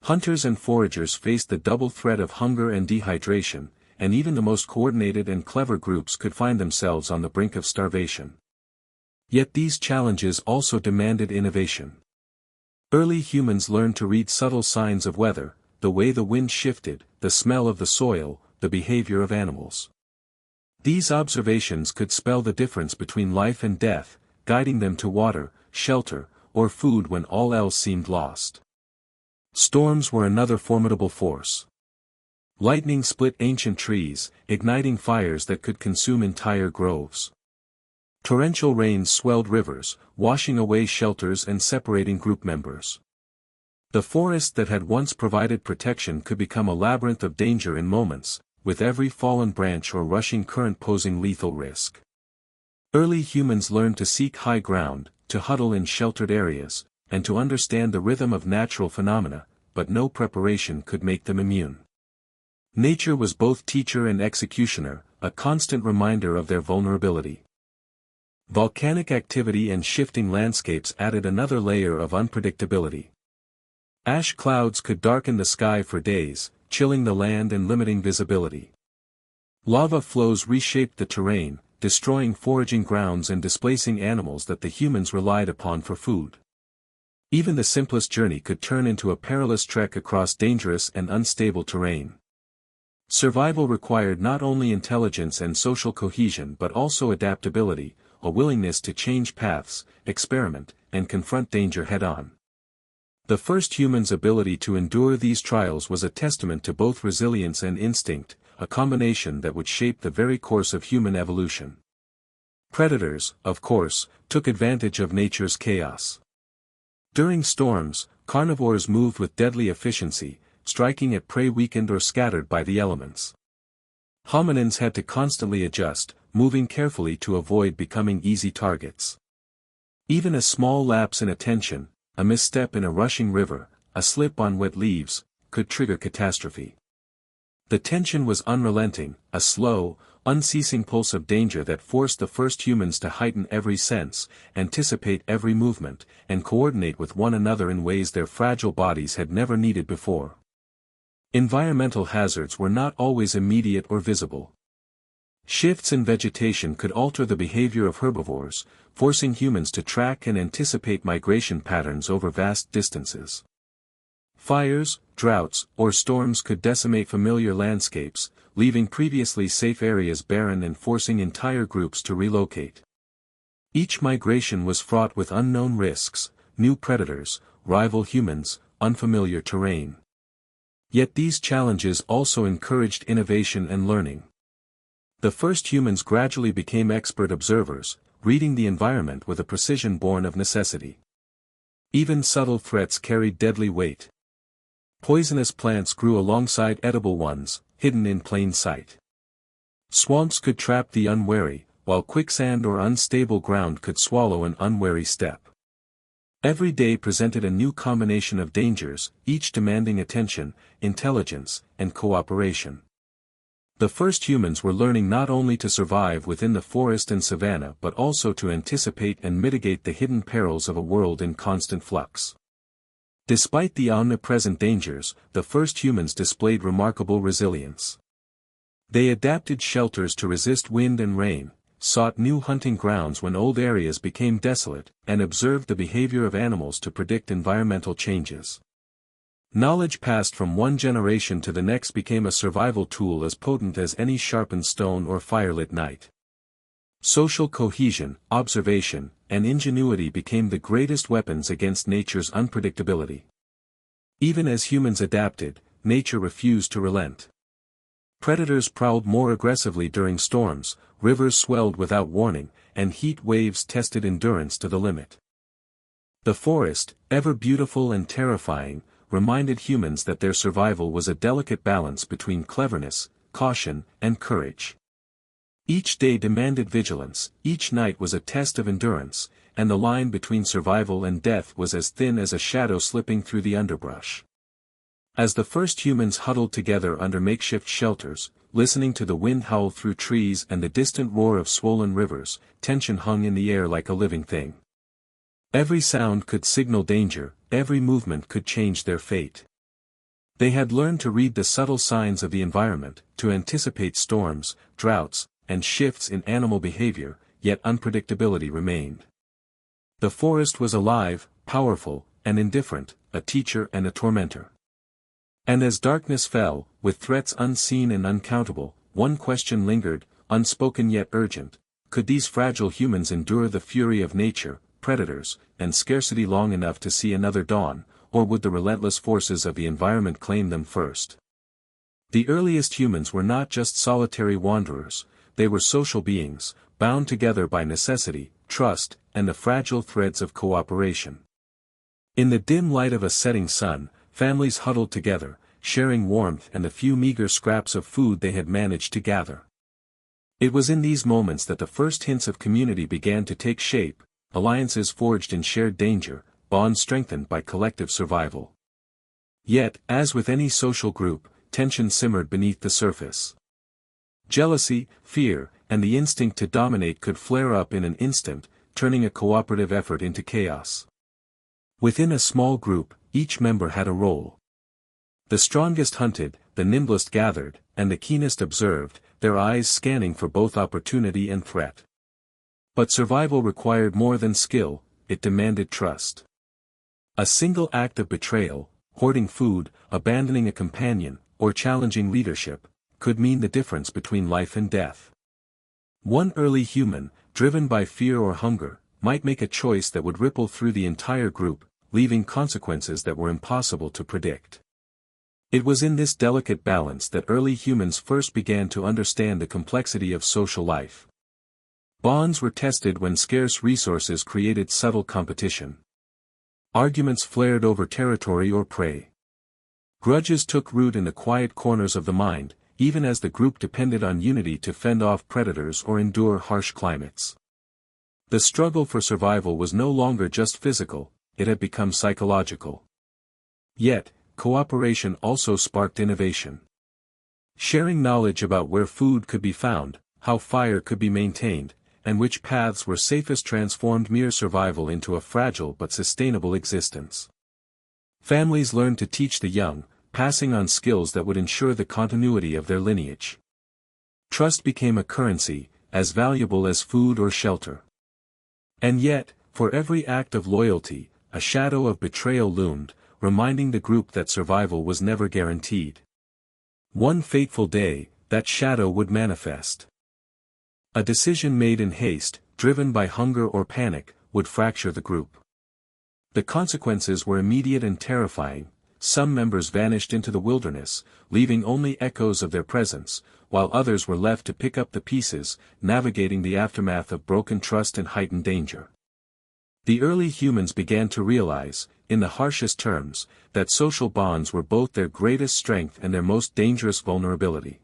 Hunters and foragers faced the double threat of hunger and dehydration, and even the most coordinated and clever groups could find themselves on the brink of starvation. Yet these challenges also demanded innovation. Early humans learned to read subtle signs of weather, the way the wind shifted, the smell of the soil, the behavior of animals. These observations could spell the difference between life and death, guiding them to water, shelter, or food when all else seemed lost. Storms were another formidable force. Lightning split ancient trees, igniting fires that could consume entire groves. Torrential rains swelled rivers, washing away shelters and separating group members. The forest that had once provided protection could become a labyrinth of danger in moments, with every fallen branch or rushing current posing lethal risk. Early humans learned to seek high ground, to huddle in sheltered areas, and to understand the rhythm of natural phenomena, but no preparation could make them immune. Nature was both teacher and executioner, a constant reminder of their vulnerability. Volcanic activity and shifting landscapes added another layer of unpredictability. Ash clouds could darken the sky for days, chilling the land and limiting visibility. Lava flows reshaped the terrain, destroying foraging grounds and displacing animals that the humans relied upon for food. Even the simplest journey could turn into a perilous trek across dangerous and unstable terrain. Survival required not only intelligence and social cohesion but also adaptability, a willingness to change paths, experiment, and confront danger head-on. The first human's ability to endure these trials was a testament to both resilience and instinct, a combination that would shape the very course of human evolution. Predators, of course, took advantage of nature's chaos. During storms, carnivores moved with deadly efficiency, striking at prey weakened or scattered by the elements. Hominins had to constantly adjust, moving carefully to avoid becoming easy targets. Even a small lapse in attention, a misstep in a rushing river, a slip on wet leaves, could trigger catastrophe. The tension was unrelenting, a slow, unceasing pulse of danger that forced the first humans to heighten every sense, anticipate every movement, and coordinate with one another in ways their fragile bodies had never needed before. Environmental hazards were not always immediate or visible. Shifts in vegetation could alter the behavior of herbivores, forcing humans to track and anticipate migration patterns over vast distances. Fires, droughts, or storms could decimate familiar landscapes, leaving previously safe areas barren and forcing entire groups to relocate. Each migration was fraught with unknown risks, new predators, rival humans, unfamiliar terrain. Yet these challenges also encouraged innovation and learning. The first humans gradually became expert observers, reading the environment with a precision born of necessity. Even subtle threats carried deadly weight. Poisonous plants grew alongside edible ones, hidden in plain sight. Swamps could trap the unwary, while quicksand or unstable ground could swallow an unwary step. Every day presented a new combination of dangers, each demanding attention, intelligence, and cooperation. The first humans were learning not only to survive within the forest and savanna but also to anticipate and mitigate the hidden perils of a world in constant flux. Despite the omnipresent dangers, the first humans displayed remarkable resilience. They adapted shelters to resist wind and rain, sought new hunting grounds when old areas became desolate, and observed the behavior of animals to predict environmental changes. Knowledge passed from one generation to the next became a survival tool as potent as any sharpened stone or firelit night. Social cohesion, observation, and ingenuity became the greatest weapons against nature's unpredictability. Even as humans adapted, nature refused to relent. Predators prowled more aggressively during storms, rivers swelled without warning, and heat waves tested endurance to the limit. The forest, ever beautiful and terrifying, reminded humans that their survival was a delicate balance between cleverness, caution, and courage. Each day demanded vigilance, each night was a test of endurance, and the line between survival and death was as thin as a shadow slipping through the underbrush. As the first humans huddled together under makeshift shelters, listening to the wind howl through trees and the distant roar of swollen rivers, tension hung in the air like a living thing. Every sound could signal danger, every movement could change their fate. They had learned to read the subtle signs of the environment, to anticipate storms, droughts, and shifts in animal behavior, yet unpredictability remained. The forest was alive, powerful, and indifferent, a teacher and a tormentor. And as darkness fell, with threats unseen and uncountable, one question lingered, unspoken yet urgent: could these fragile humans endure the fury of nature, predators, and scarcity long enough to see another dawn, or would the relentless forces of the environment claim them first? The earliest humans were not just solitary wanderers, they were social beings, bound together by necessity, trust, and the fragile threads of cooperation. In the dim light of a setting sun, families huddled together, sharing warmth and the few meager scraps of food they had managed to gather. It was in these moments that the first hints of community began to take shape, alliances forged in shared danger, bonds strengthened by collective survival. Yet, as with any social group, tension simmered beneath the surface. Jealousy, fear, and the instinct to dominate could flare up in an instant, turning a cooperative effort into chaos. Within a small group, each member had a role. The strongest hunted, the nimblest gathered, and the keenest observed, their eyes scanning for both opportunity and threat. But survival required more than skill, it demanded trust. A single act of betrayal, hoarding food, abandoning a companion, or challenging leadership, could mean the difference between life and death. One early human, driven by fear or hunger, might make a choice that would ripple through the entire group, leaving consequences that were impossible to predict. It was in this delicate balance that early humans first began to understand the complexity of social life. Bonds were tested when scarce resources created subtle competition. Arguments flared over territory or prey. Grudges took root in the quiet corners of the mind, even as the group depended on unity to fend off predators or endure harsh climates. The struggle for survival was no longer just physical, it had become psychological. Yet, cooperation also sparked innovation. Sharing knowledge about where food could be found, how fire could be maintained, and which paths were safest transformed mere survival into a fragile but sustainable existence. Families learned to teach the young, passing on skills that would ensure the continuity of their lineage. Trust became a currency, as valuable as food or shelter. And yet, for every act of loyalty, a shadow of betrayal loomed, reminding the group that survival was never guaranteed. One fateful day, that shadow would manifest. A decision made in haste, driven by hunger or panic, would fracture the group. The consequences were immediate and terrifying. Some members vanished into the wilderness, leaving only echoes of their presence, while others were left to pick up the pieces, navigating the aftermath of broken trust and heightened danger. The early humans began to realize, in the harshest terms, that social bonds were both their greatest strength and their most dangerous vulnerability.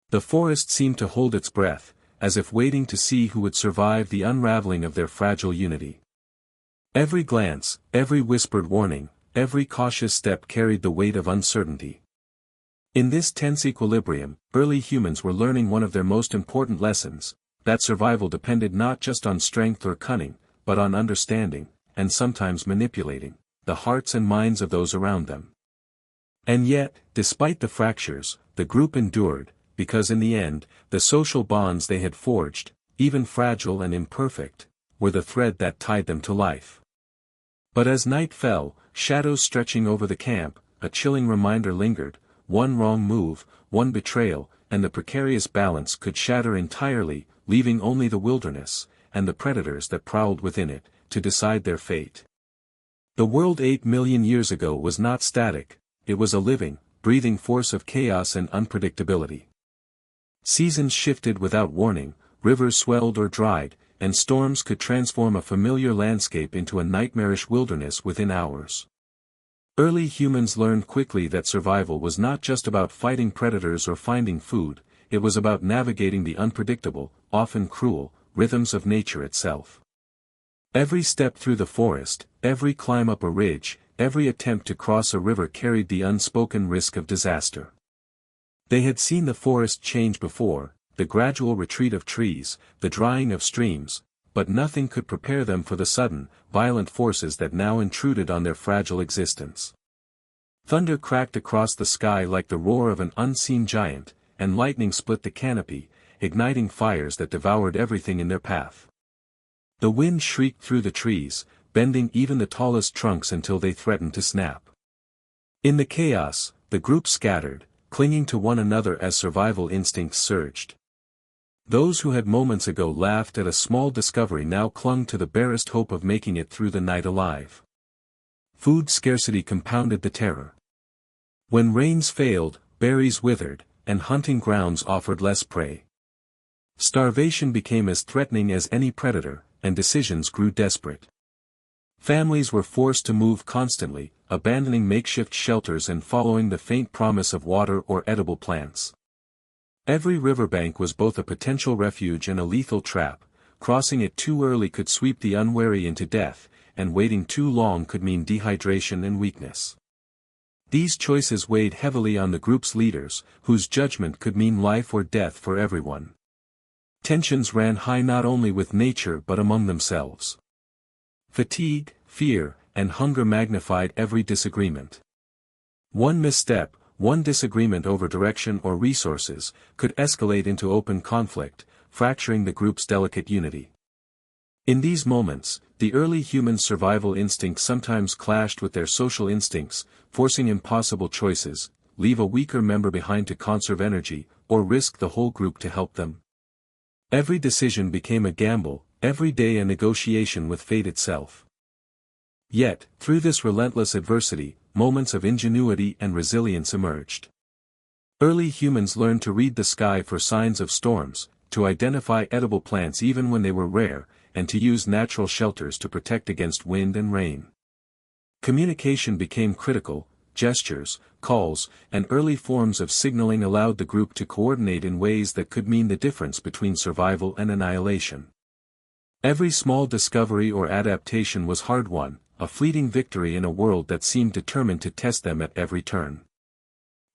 The forest seemed to hold its breath, as if waiting to see who would survive the unraveling of their fragile unity. Every glance, every whispered warning, every cautious step carried the weight of uncertainty. In this tense equilibrium, early humans were learning one of their most important lessons, that survival depended not just on strength or cunning, but on understanding, and sometimes manipulating, the hearts and minds of those around them. And yet, despite the fractures, the group endured, because in the end, the social bonds they had forged, even fragile and imperfect, were the thread that tied them to life. But as night fell, shadows stretching over the camp, a chilling reminder lingered: one wrong move, one betrayal, and the precarious balance could shatter entirely, leaving only the wilderness, and the predators that prowled within it, to decide their fate. The world 8 million years ago was not static, it was a living, breathing force of chaos and unpredictability. Seasons shifted without warning, rivers swelled or dried, and storms could transform a familiar landscape into a nightmarish wilderness within hours. Early humans learned quickly that survival was not just about fighting predators or finding food, it was about navigating the unpredictable, often cruel, rhythms of nature itself. Every step through the forest, every climb up a ridge, every attempt to cross a river carried the unspoken risk of disaster. They had seen the forest change before, the gradual retreat of trees, the drying of streams, but nothing could prepare them for the sudden, violent forces that now intruded on their fragile existence. Thunder cracked across the sky like the roar of an unseen giant, and lightning split the canopy, igniting fires that devoured everything in their path. The wind shrieked through the trees, bending even the tallest trunks until they threatened to snap. In the chaos, the group scattered, clinging to one another as survival instincts surged. Those who had moments ago laughed at a small discovery now clung to the barest hope of making it through the night alive. Food scarcity compounded the terror. When rains failed, berries withered, and hunting grounds offered less prey. Starvation became as threatening as any predator, and decisions grew desperate. Families were forced to move constantly, abandoning makeshift shelters and following the faint promise of water or edible plants. Every riverbank was both a potential refuge and a lethal trap. Crossing it too early could sweep the unwary into death, and waiting too long could mean dehydration and weakness. These choices weighed heavily on the group's leaders, whose judgment could mean life or death for everyone. Tensions ran high not only with nature but among themselves. Fatigue, fear, and hunger magnified every disagreement. One misstep, one disagreement over direction or resources, could escalate into open conflict, fracturing the group's delicate unity. In these moments, the early human survival instincts sometimes clashed with their social instincts, forcing impossible choices: leave a weaker member behind to conserve energy, or risk the whole group to help them. Every decision became a gamble, every day a negotiation with fate itself. Yet, through this relentless adversity, moments of ingenuity and resilience emerged. Early humans learned to read the sky for signs of storms, to identify edible plants even when they were rare, and to use natural shelters to protect against wind and rain. Communication became critical. Gestures, calls, and early forms of signaling allowed the group to coordinate in ways that could mean the difference between survival and annihilation. Every small discovery or adaptation was hard-won, a fleeting victory in a world that seemed determined to test them at every turn.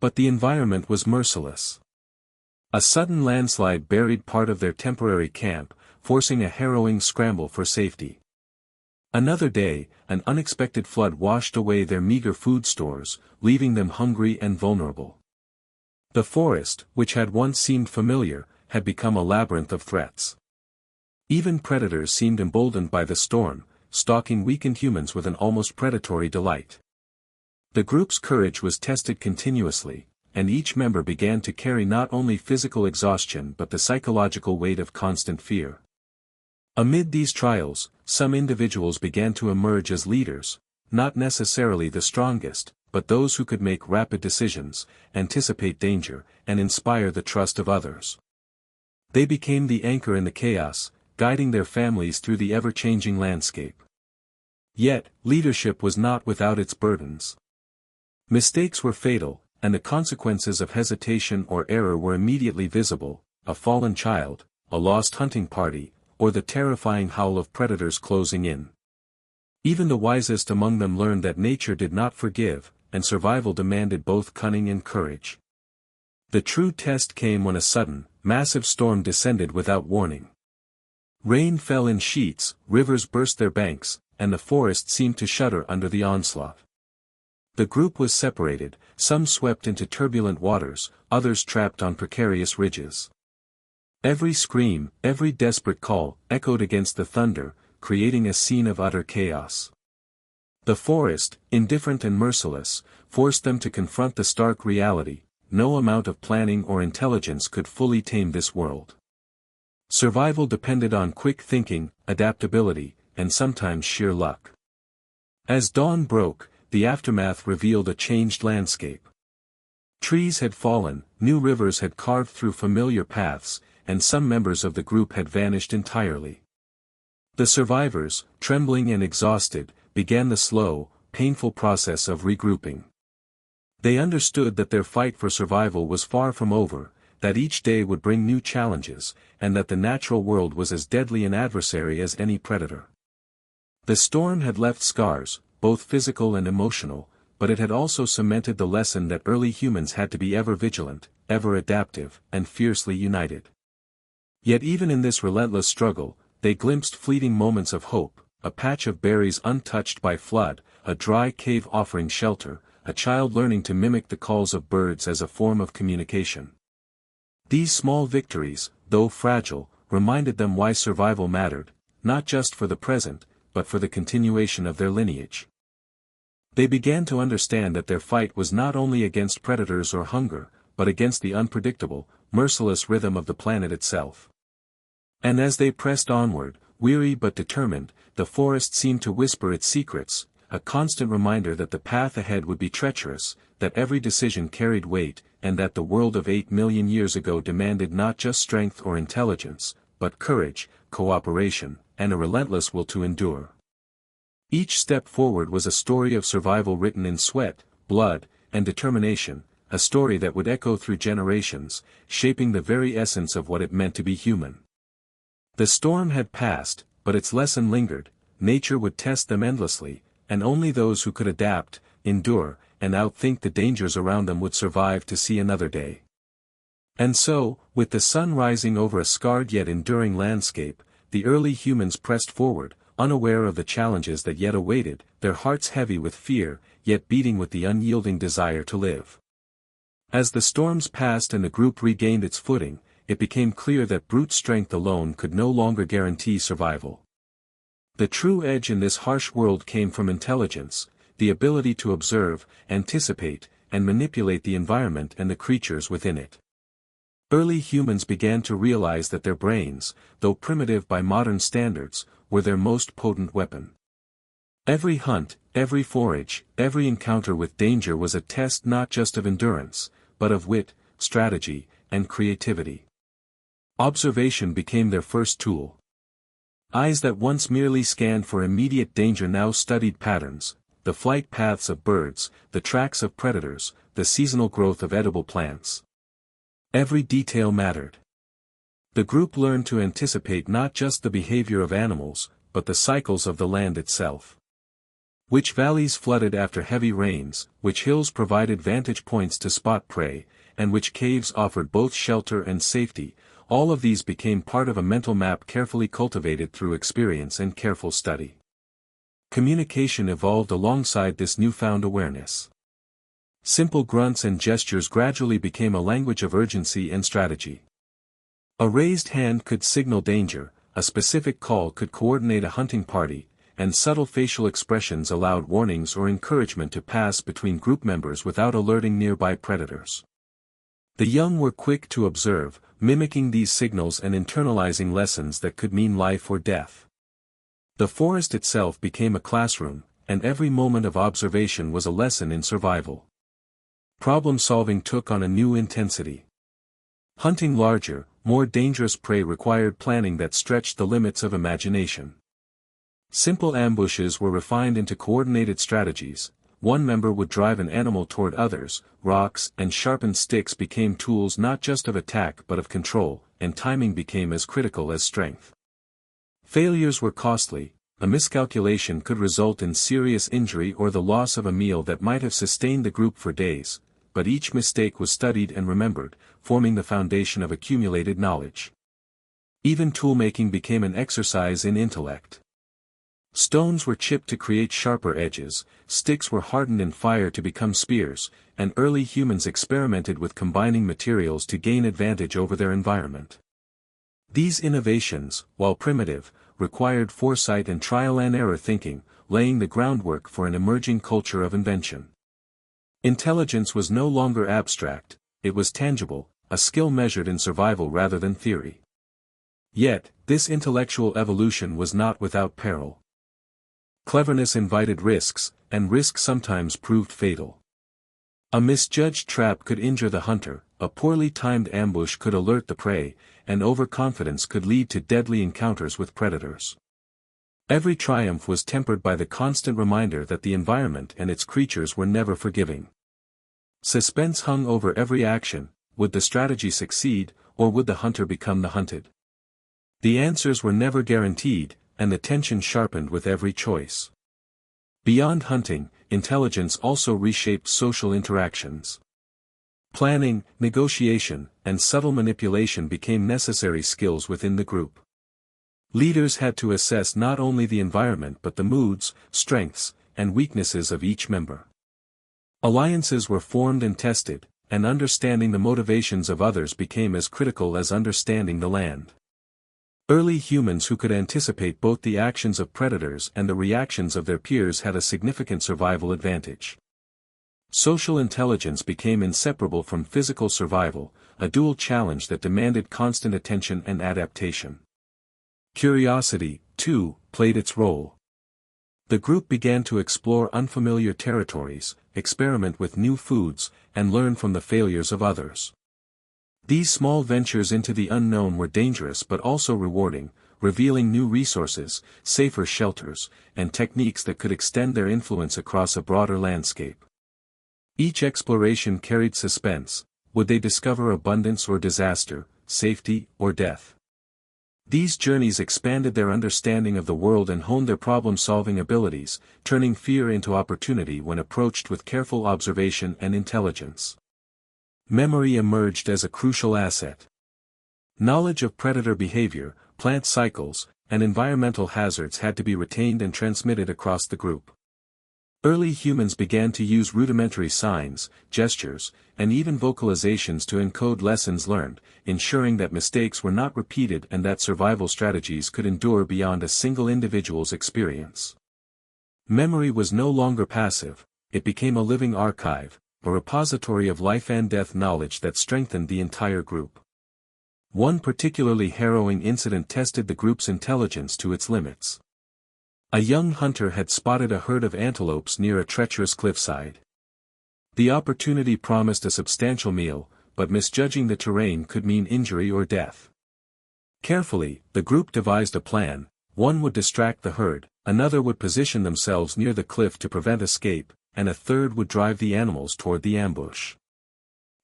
But the environment was merciless. A sudden landslide buried part of their temporary camp, forcing a harrowing scramble for safety. Another day, an unexpected flood washed away their meager food stores, leaving them hungry and vulnerable. The forest, which had once seemed familiar, had become a labyrinth of threats. Even predators seemed emboldened by the storm, stalking weakened humans with an almost predatory delight. The group's courage was tested continuously, and each member began to carry not only physical exhaustion but the psychological weight of constant fear. Amid these trials, some individuals began to emerge as leaders, not necessarily the strongest, but those who could make rapid decisions, anticipate danger, and inspire the trust of others. They became the anchor in the chaos, guiding their families through the ever-changing landscape. Yet, leadership was not without its burdens. Mistakes were fatal, and the consequences of hesitation or error were immediately visible: a fallen child, a lost hunting party, or the terrifying howl of predators closing in. Even the wisest among them learned that nature did not forgive, and survival demanded both cunning and courage. The true test came when a sudden, massive storm descended without warning. Rain fell in sheets, rivers burst their banks, and the forest seemed to shudder under the onslaught. The group was separated, some swept into turbulent waters, others trapped on precarious ridges. Every scream, every desperate call, echoed against the thunder, creating a scene of utter chaos. The forest, indifferent and merciless, forced them to confront the stark reality: no amount of planning or intelligence could fully tame this world. Survival depended on quick thinking, adaptability, and sometimes sheer luck. As dawn broke, the aftermath revealed a changed landscape. Trees had fallen, new rivers had carved through familiar paths, and some members of the group had vanished entirely. The survivors, trembling and exhausted, began the slow, painful process of regrouping. They understood that their fight for survival was far from over, that each day would bring new challenges, and that the natural world was as deadly an adversary as any predator. The storm had left scars, both physical and emotional, but it had also cemented the lesson that early humans had to be ever vigilant, ever adaptive, and fiercely united. Yet even in this relentless struggle, they glimpsed fleeting moments of hope: a patch of berries untouched by flood, a dry cave offering shelter, a child learning to mimic the calls of birds as a form of communication. These small victories, though fragile, reminded them why survival mattered, not just for the present, but for the continuation of their lineage. They began to understand that their fight was not only against predators or hunger, but against the unpredictable, merciless rhythm of the planet itself. And as they pressed onward, weary but determined, the forest seemed to whisper its secrets, a constant reminder that the path ahead would be treacherous, that every decision carried weight, and that the world of 8 million years ago demanded not just strength or intelligence, but courage, cooperation, and a relentless will to endure. Each step forward was a story of survival written in sweat, blood, and determination, a story that would echo through generations, shaping the very essence of what it meant to be human. The storm had passed, but its lesson lingered. Nature would test them endlessly, and only those who could adapt, endure, and outthink the dangers around them would survive to see another day. And so, with the sun rising over a scarred yet enduring landscape, the early humans pressed forward, unaware of the challenges that yet awaited, their hearts heavy with fear, yet beating with the unyielding desire to live. As the storms passed and the group regained its footing, it became clear that brute strength alone could no longer guarantee survival. The true edge in this harsh world came from intelligence, the ability to observe, anticipate, and manipulate the environment and the creatures within it. Early humans began to realize that their brains, though primitive by modern standards, were their most potent weapon. Every hunt, every forage, every encounter with danger was a test not just of endurance, but of wit, strategy, and creativity. Observation became their first tool. Eyes that once merely scanned for immediate danger now studied patterns, the flight paths of birds, the tracks of predators, the seasonal growth of edible plants. Every detail mattered. The group learned to anticipate not just the behavior of animals, but the cycles of the land itself. Which valleys flooded after heavy rains, which hills provided vantage points to spot prey, and which caves offered both shelter and safety, all of these became part of a mental map carefully cultivated through experience and careful study. Communication evolved alongside this newfound awareness. Simple grunts and gestures gradually became a language of urgency and strategy. A raised hand could signal danger, a specific call could coordinate a hunting party, and subtle facial expressions allowed warnings or encouragement to pass between group members without alerting nearby predators. The young were quick to observe, mimicking these signals and internalizing lessons that could mean life or death. The forest itself became a classroom, and every moment of observation was a lesson in survival. Problem-solving took on a new intensity. Hunting larger, more dangerous prey required planning that stretched the limits of imagination. Simple ambushes were refined into coordinated strategies. One member would drive an animal toward others, rocks and sharpened sticks became tools not just of attack but of control, and timing became as critical as strength. Failures were costly. A miscalculation could result in serious injury or the loss of a meal that might have sustained the group for days, but each mistake was studied and remembered, forming the foundation of accumulated knowledge. Even toolmaking became an exercise in intellect. Stones were chipped to create sharper edges, sticks were hardened in fire to become spears, and early humans experimented with combining materials to gain advantage over their environment. These innovations, while primitive, required foresight and trial-and-error thinking, laying the groundwork for an emerging culture of invention. Intelligence was no longer abstract, it was tangible, a skill measured in survival rather than theory. Yet, this intellectual evolution was not without peril. Cleverness invited risks, and risk sometimes proved fatal. A misjudged trap could injure the hunter, a poorly timed ambush could alert the prey, and overconfidence could lead to deadly encounters with predators. Every triumph was tempered by the constant reminder that the environment and its creatures were never forgiving. Suspense hung over every action. Would the strategy succeed, or would the hunter become the hunted? The answers were never guaranteed, and the tension sharpened with every choice. Beyond hunting, intelligence also reshaped social interactions. Planning, negotiation, and subtle manipulation became necessary skills within the group. Leaders had to assess not only the environment but the moods, strengths, and weaknesses of each member. Alliances were formed and tested, and understanding the motivations of others became as critical as understanding the land. Early humans who could anticipate both the actions of predators and the reactions of their peers had a significant survival advantage. Social intelligence became inseparable from physical survival, a dual challenge that demanded constant attention and adaptation. Curiosity, too, played its role. The group began to explore unfamiliar territories, experiment with new foods, and learn from the failures of others. These small ventures into the unknown were dangerous but also rewarding, revealing new resources, safer shelters, and techniques that could extend their influence across a broader landscape. Each exploration carried suspense: would they discover abundance or disaster, safety or death? These journeys expanded their understanding of the world and honed their problem-solving abilities, turning fear into opportunity when approached with careful observation and intelligence. Memory emerged as a crucial asset. Knowledge of predator behavior, plant cycles, and environmental hazards had to be retained and transmitted across the group. Early humans began to use rudimentary signs, gestures, and even vocalizations to encode lessons learned, ensuring that mistakes were not repeated and that survival strategies could endure beyond a single individual's experience. Memory was no longer passive; it became a living archive, a repository of life and death knowledge that strengthened the entire group. One particularly harrowing incident tested the group's intelligence to its limits. A young hunter had spotted a herd of antelopes near a treacherous cliffside. The opportunity promised a substantial meal, but misjudging the terrain could mean injury or death. Carefully, the group devised a plan: one would distract the herd, another would position themselves near the cliff to prevent escape, and a third would drive the animals toward the ambush.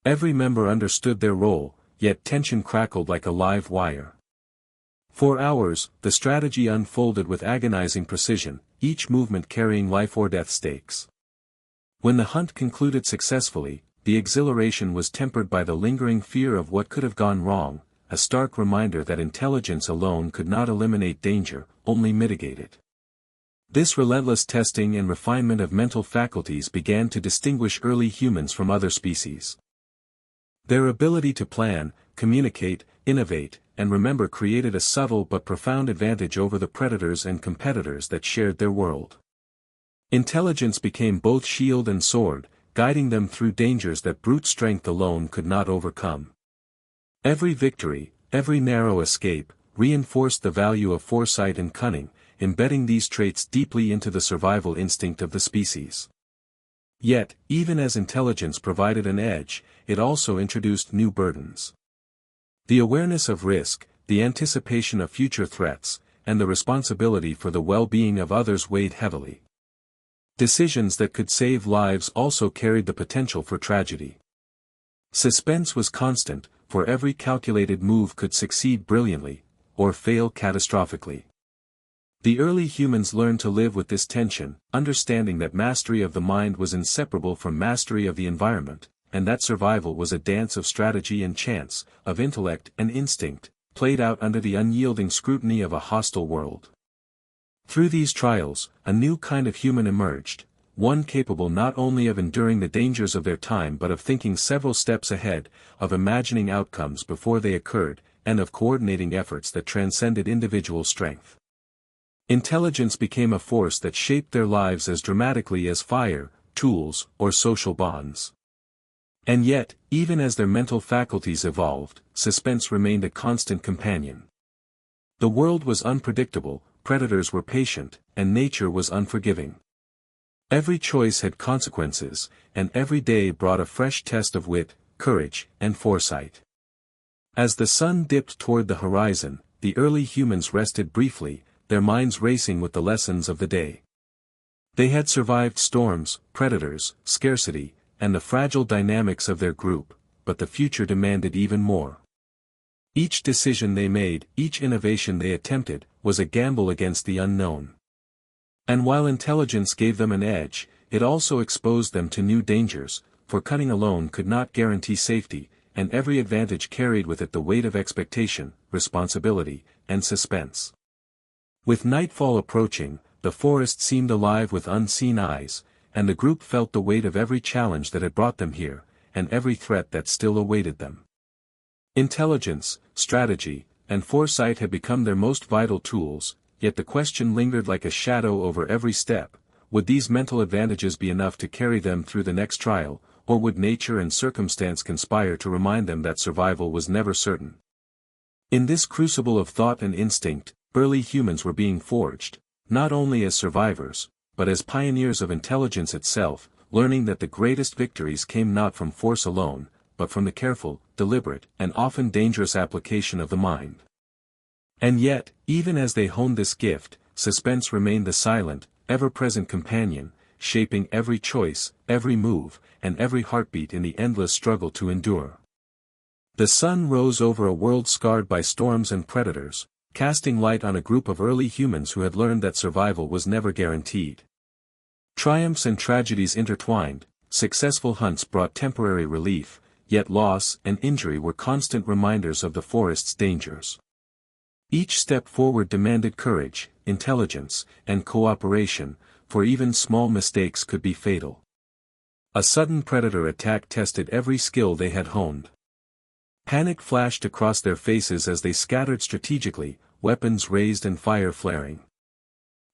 Every member understood their role, yet tension crackled like a live wire. For hours, the strategy unfolded with agonizing precision, each movement carrying life or death stakes. When the hunt concluded successfully, the exhilaration was tempered by the lingering fear of what could have gone wrong, a stark reminder that intelligence alone could not eliminate danger, only mitigate it. This relentless testing and refinement of mental faculties began to distinguish early humans from other species. Their ability to plan, communicate, innovate, and remember created a subtle but profound advantage over the predators and competitors that shared their world. Intelligence became both shield and sword, guiding them through dangers that brute strength alone could not overcome. Every victory, every narrow escape, reinforced the value of foresight and cunning, embedding these traits deeply into the survival instinct of the species. Yet, even as intelligence provided an edge, it also introduced new burdens. The awareness of risk, the anticipation of future threats, and the responsibility for the well-being of others weighed heavily. Decisions that could save lives also carried the potential for tragedy. Suspense was constant, for every calculated move could succeed brilliantly, or fail catastrophically. The early humans learned to live with this tension, understanding that mastery of the mind was inseparable from mastery of the environment, and that survival was a dance of strategy and chance, of intellect and instinct, played out under the unyielding scrutiny of a hostile world. Through these trials, a new kind of human emerged, one capable not only of enduring the dangers of their time but of thinking several steps ahead, of imagining outcomes before they occurred, and of coordinating efforts that transcended individual strength. Intelligence became a force that shaped their lives as dramatically as fire, tools, or social bonds. And yet, even as their mental faculties evolved, suspense remained a constant companion. The world was unpredictable, predators were patient, and nature was unforgiving. Every choice had consequences, and every day brought a fresh test of wit, courage, and foresight. As the sun dipped toward the horizon, the early humans rested briefly, their minds racing with the lessons of the day. They had survived storms, predators, scarcity, and the fragile dynamics of their group, but the future demanded even more. Each decision they made, each innovation they attempted, was a gamble against the unknown. And while intelligence gave them an edge, it also exposed them to new dangers, for cunning alone could not guarantee safety, and every advantage carried with it the weight of expectation, responsibility, and suspense. With nightfall approaching, the forest seemed alive with unseen eyes, and the group felt the weight of every challenge that had brought them here, and every threat that still awaited them. Intelligence, strategy, and foresight had become their most vital tools, yet the question lingered like a shadow over every step: would these mental advantages be enough to carry them through the next trial, or would nature and circumstance conspire to remind them that survival was never certain? In this crucible of thought and instinct, early humans were being forged, not only as survivors, but as pioneers of intelligence itself, learning that the greatest victories came not from force alone, but from the careful, deliberate, and often dangerous application of the mind. And yet, even as they honed this gift, suspense remained the silent, ever-present companion, shaping every choice, every move, and every heartbeat in the endless struggle to endure. The sun rose over a world scarred by storms and predators, casting light on a group of early humans who had learned that survival was never guaranteed. Triumphs and tragedies intertwined, successful hunts brought temporary relief, yet loss and injury were constant reminders of the forest's dangers. Each step forward demanded courage, intelligence, and cooperation, for even small mistakes could be fatal. A sudden predator attack tested every skill they had honed. Panic flashed across their faces as they scattered strategically, weapons raised and fire flaring.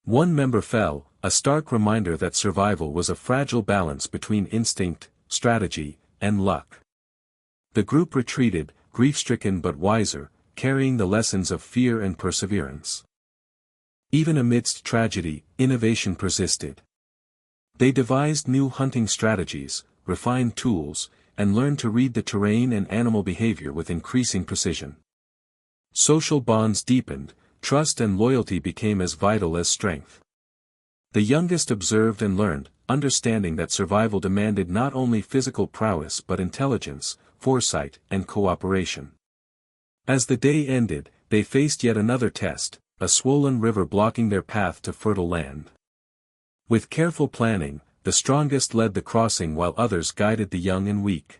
One member fell, a stark reminder that survival was a fragile balance between instinct, strategy, and luck. The group retreated, grief-stricken but wiser, carrying the lessons of fear and perseverance. Even amidst tragedy, innovation persisted. They devised new hunting strategies, refined tools, and learned to read the terrain and animal behavior with increasing precision. Social bonds deepened, trust and loyalty became as vital as strength. The youngest observed and learned, understanding that survival demanded not only physical prowess but intelligence, foresight, and cooperation. As the day ended, they faced yet another test, a swollen river blocking their path to fertile land. With careful planning, the strongest led the crossing while others guided the young and weak.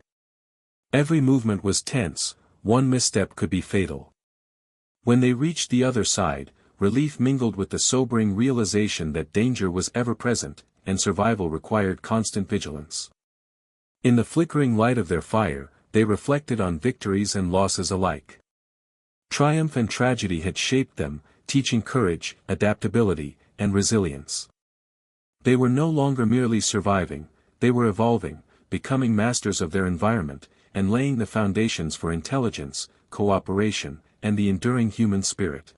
Every movement was tense, one misstep could be fatal. When they reached the other side, relief mingled with the sobering realization that danger was ever present, and survival required constant vigilance. In the flickering light of their fire, they reflected on victories and losses alike. Triumph and tragedy had shaped them, teaching courage, adaptability, and resilience. They were no longer merely surviving, they were evolving, becoming masters of their environment, and laying the foundations for intelligence, cooperation, and the enduring human spirit.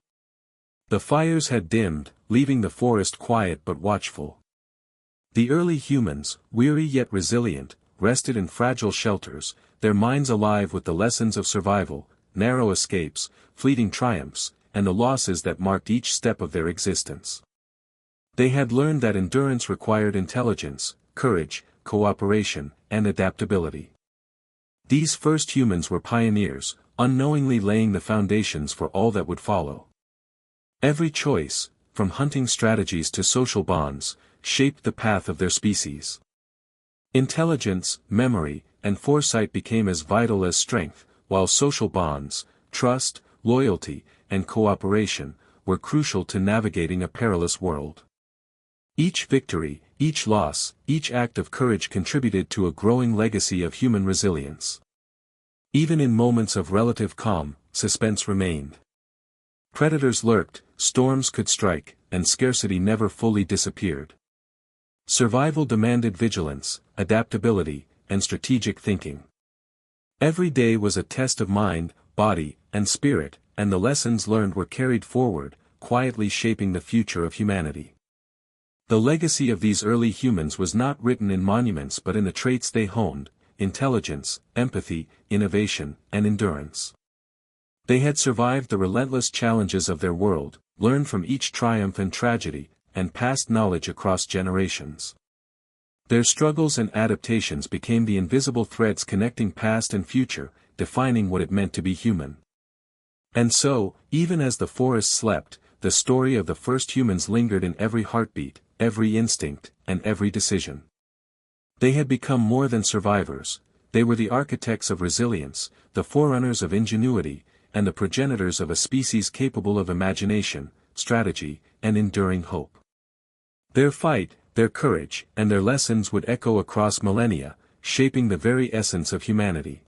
The fires had dimmed, leaving the forest quiet but watchful. The early humans, weary yet resilient, rested in fragile shelters, their minds alive with the lessons of survival, narrow escapes, fleeting triumphs, and the losses that marked each step of their existence. They had learned that endurance required intelligence, courage, cooperation, and adaptability. These first humans were pioneers, unknowingly laying the foundations for all that would follow. Every choice, from hunting strategies to social bonds, shaped the path of their species. Intelligence, memory, and foresight became as vital as strength, while social bonds, trust, loyalty, and cooperation, were crucial to navigating a perilous world. Each victory, each loss, each act of courage contributed to a growing legacy of human resilience. Even in moments of relative calm, suspense remained. Predators lurked, storms could strike, and scarcity never fully disappeared. Survival demanded vigilance, adaptability, and strategic thinking. Every day was a test of mind, body, and spirit, and the lessons learned were carried forward, quietly shaping the future of humanity. The legacy of these early humans was not written in monuments but in the traits they honed: intelligence, empathy, innovation, and endurance. They had survived the relentless challenges of their world, learned from each triumph and tragedy, and passed knowledge across generations. Their struggles and adaptations became the invisible threads connecting past and future, defining what it meant to be human. And so, even as the forest slept, the story of the first humans lingered in every heartbeat, every instinct, and every decision. They had become more than survivors, they were the architects of resilience, the forerunners of ingenuity, and the progenitors of a species capable of imagination, strategy, and enduring hope. Their fight, their courage, and their lessons would echo across millennia, shaping the very essence of humanity.